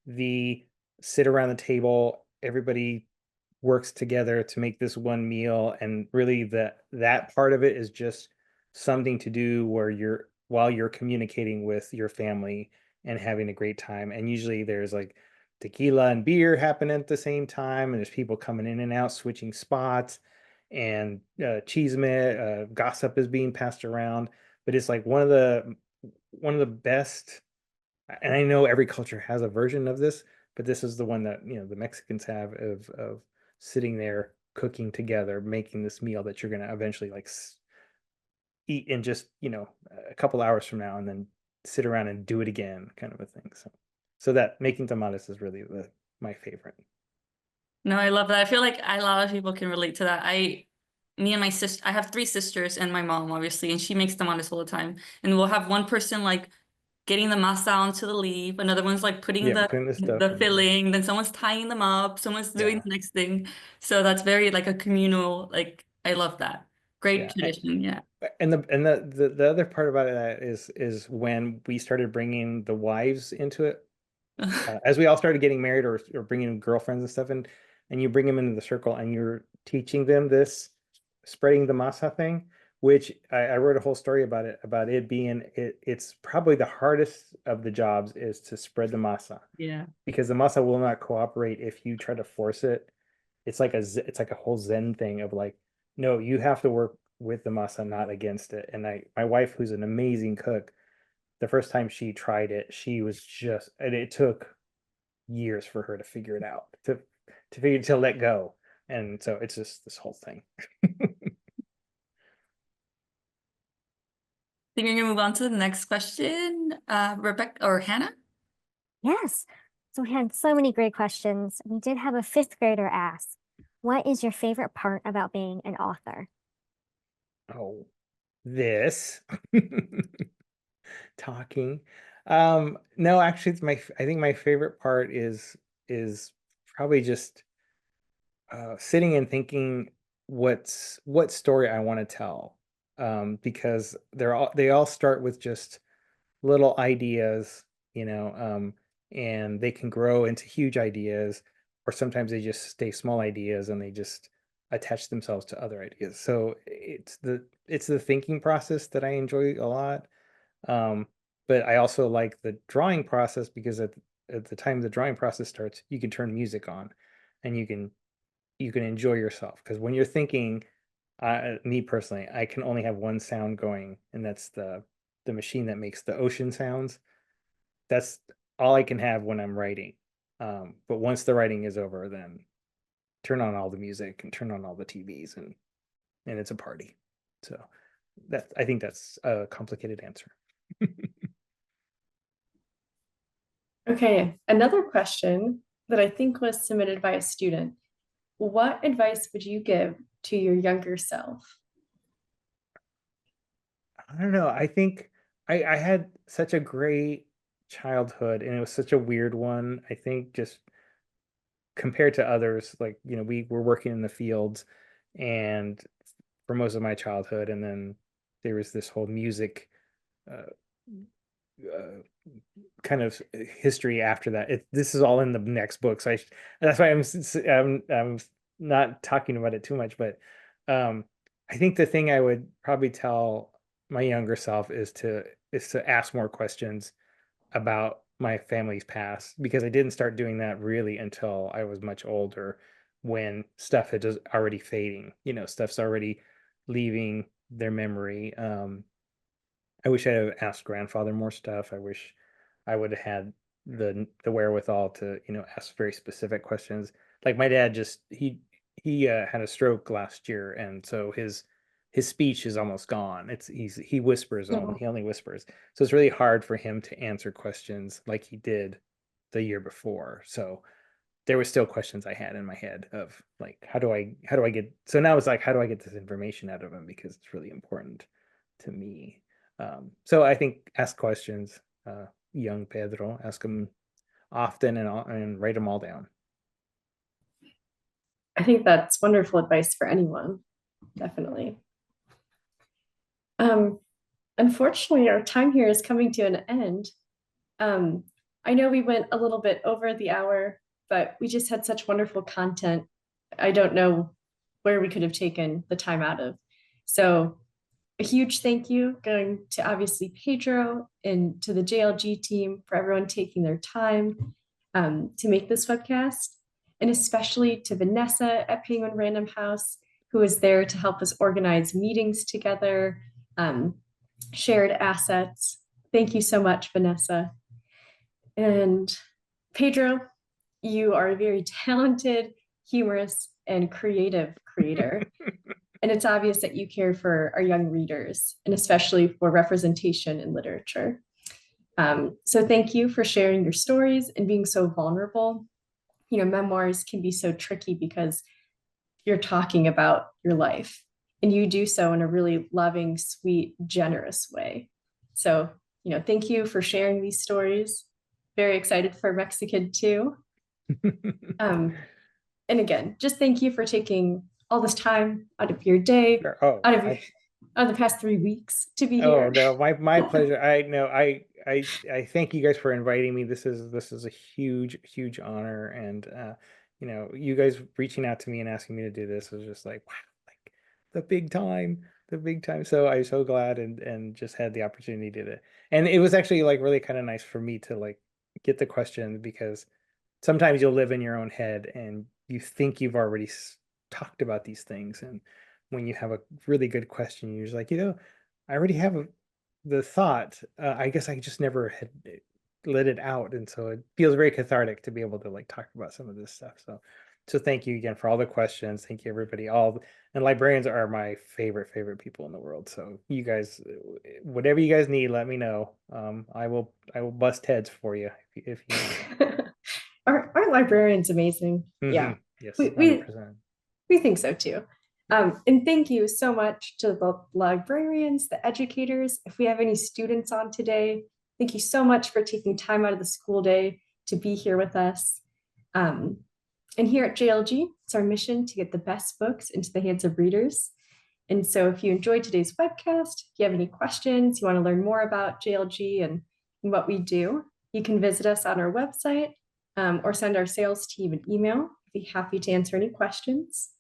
the sit around the table, everybody works together to make this one meal, and really that part of it is just something to do where while you're communicating with your family and having a great time. And usually there's like tequila and beer happen at the same time, and there's people coming in and out switching spots, and gossip is being passed around. But it's like one of the best, and I know every culture has a version of this, but this is the one that the Mexicans have of sitting there cooking together, making this meal that you're gonna eventually like eat in just a couple hours from now, and then sit around and do it again, kind of a thing. So that making tamales is really my favorite. No, I love that. I feel like a lot of people can relate to that. Me and my sister, I have three sisters and my mom, obviously, and she makes tamales all the time. And we'll have one person like getting the masa onto the leaf, another one's like putting Yeah, putting the stuff the in. filling, then someone's tying them up, someone's doing Yeah. the next thing. So that's very like a communal, like I love that. Great Yeah. tradition, yeah. And the other part about that is when we started bringing the wives into it, as we all started getting married, or bringing girlfriends and stuff in, and you bring them into the circle and you're teaching them this spreading the masa thing, which I wrote a whole story about it being it's probably the hardest of the jobs, is to spread the masa, Yeah. because the masa will not cooperate if you try to force it. It's like a whole Zen thing of like, no, you have to work with the masa, not against it. And my wife, who's an amazing cook, the first time she tried it, she was and it took years for her to figure it out, to let go. And so it's just this whole thing. Think we're gonna move on to the next question. Rebecca or Hannah? Yes. So we had so many great questions. We did have a fifth grader ask, what is your favorite part about being an author? Oh, this talking. No, actually, I think my favorite part is probably just sitting and thinking what story I want to tell. Because they all start with just little ideas, and they can grow into huge ideas, or sometimes they just stay small ideas and they just attach themselves to other ideas. So it's the thinking process that I enjoy a lot. Um, but I also like the drawing process, because at the time the drawing process starts, you can turn music on, and you can enjoy yourself, because when you're thinking, me personally, I can only have one sound going, and that's the machine that makes the ocean sounds. That's all I can have when I'm writing. But once the writing is over, then turn on all the music and turn on all the TVs, and it's a party. So I think that's a complicated answer. Okay, another question that I think was submitted by a student. What advice would you give to your younger self? I don't know. I think I had such a great childhood, and it was such a weird one. I think just compared to others, like, we were working in the fields and for most of my childhood, and then there was this whole music uh, uh, kind of history after that. This is all in the next book, so that's why I'm not talking about it too much. But I think the thing I would probably tell my younger self is to ask more questions about my family's past, because I didn't start doing that really until I was much older, when stuff had just already fading. Stuff's already leaving their memory. I wish I'd have asked grandfather more stuff. I wish I would have had the wherewithal to ask very specific questions. Like my dad, just he had a stroke last year, and so his speech is almost gone. He whispers only. Oh. He only whispers. So it's really hard for him to answer questions like he did the year before. So there were still questions I had in my head of like, how do I get, so now it's like, how do I get this information out of him, because it's really important to me. So I think ask questions, young Pedro, ask them often, and write them all down. I think that's wonderful advice for anyone, definitely. Unfortunately, our time here is coming to an end. I know we went a little bit over the hour, but we just had such wonderful content. I don't know where we could have taken the time out of. So a huge thank you going to obviously Pedro and to the JLG team for everyone taking their time to make this webcast, and especially to Vanessa at Penguin Random House, who was there to help us organize meetings together, shared assets. Thank you so much, Vanessa. And Pedro, you are a very talented, humorous, and creative creator. And it's obvious that you care for our young readers, and especially for representation in literature. So thank you for sharing your stories and being so vulnerable. Memoirs can be so tricky because you're talking about your life, and you do so in a really loving, sweet, generous way. So, thank you for sharing these stories. Very excited for Mexikid too. And again, just thank you for taking all this time out of your day, Oh, out of the past 3 weeks to be oh here. no, my pleasure. I thank you guys for inviting me. This is a huge honor, and you guys reaching out to me and asking me to do this was just like, wow, like the big time. So I'm so glad, and just had the opportunity to, and it was actually like really kind of nice for me to like get the question, because sometimes you'll live in your own head and you think you've already talked about these things, and when you have a really good question, you're just like, I already have the thought. I guess I just never had let it out, and so it feels very cathartic to be able to like talk about some of this stuff. So thank you again for all the questions. Thank you, everybody. And librarians are my favorite people in the world. So you guys, whatever you guys need, let me know. I will bust heads for you if you need. Our librarian's amazing. Yeah, Yes, we 100%. we think so too. And thank you so much to the librarians, the educators. If we have any students on today, thank you so much for taking time out of the school day to be here with us. And here at JLG, it's our mission to get the best books into the hands of readers. And so if you enjoyed today's webcast, if you have any questions, you want to learn more about JLG and what we do, you can visit us on our website, or send our sales team an email. I'd be happy to answer any questions.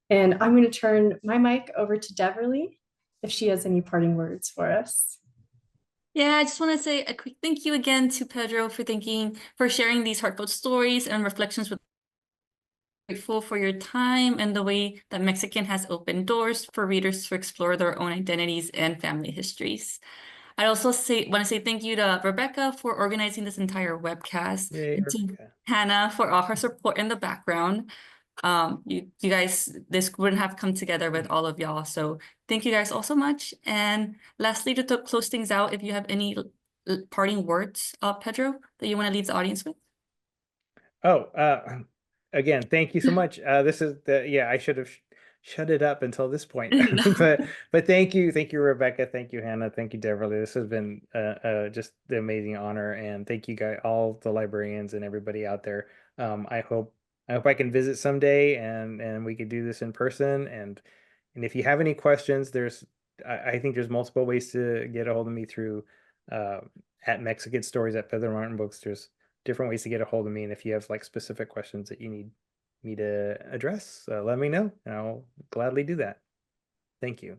And I'm going to turn my mic over to Deverly if she has any parting words for us. Yeah, I just want to say a quick thank you again to Pedro for sharing these heartfelt stories and reflections with. Grateful for your time and the way that Mexikid has opened doors for readers to explore their own identities and family histories. I also want to say thank you to Rebecca for organizing this entire webcast, Yay, and to Rebecca. Hannah for all her support in the background. You guys, this wouldn't have come together with all of y'all. So thank you guys all so much. And lastly, to close things out, if you have any parting words, Pedro, that you want to leave the audience with. Oh, again, thank you so much. This is I should have shut it up until this point. but thank you, Rebecca, thank you, Hannah, thank you, Deverly. This has been just the amazing honor, and thank you guys, all the librarians and everybody out there. I hope I can visit someday, and we could do this in person. And if you have any questions, I think there's multiple ways to get a hold of me through at Mexikid Stories at Pedro Martin Books. There's different ways to get a hold of me. And if you have like specific questions that you need me to address, let me know and I'll gladly do that. Thank you.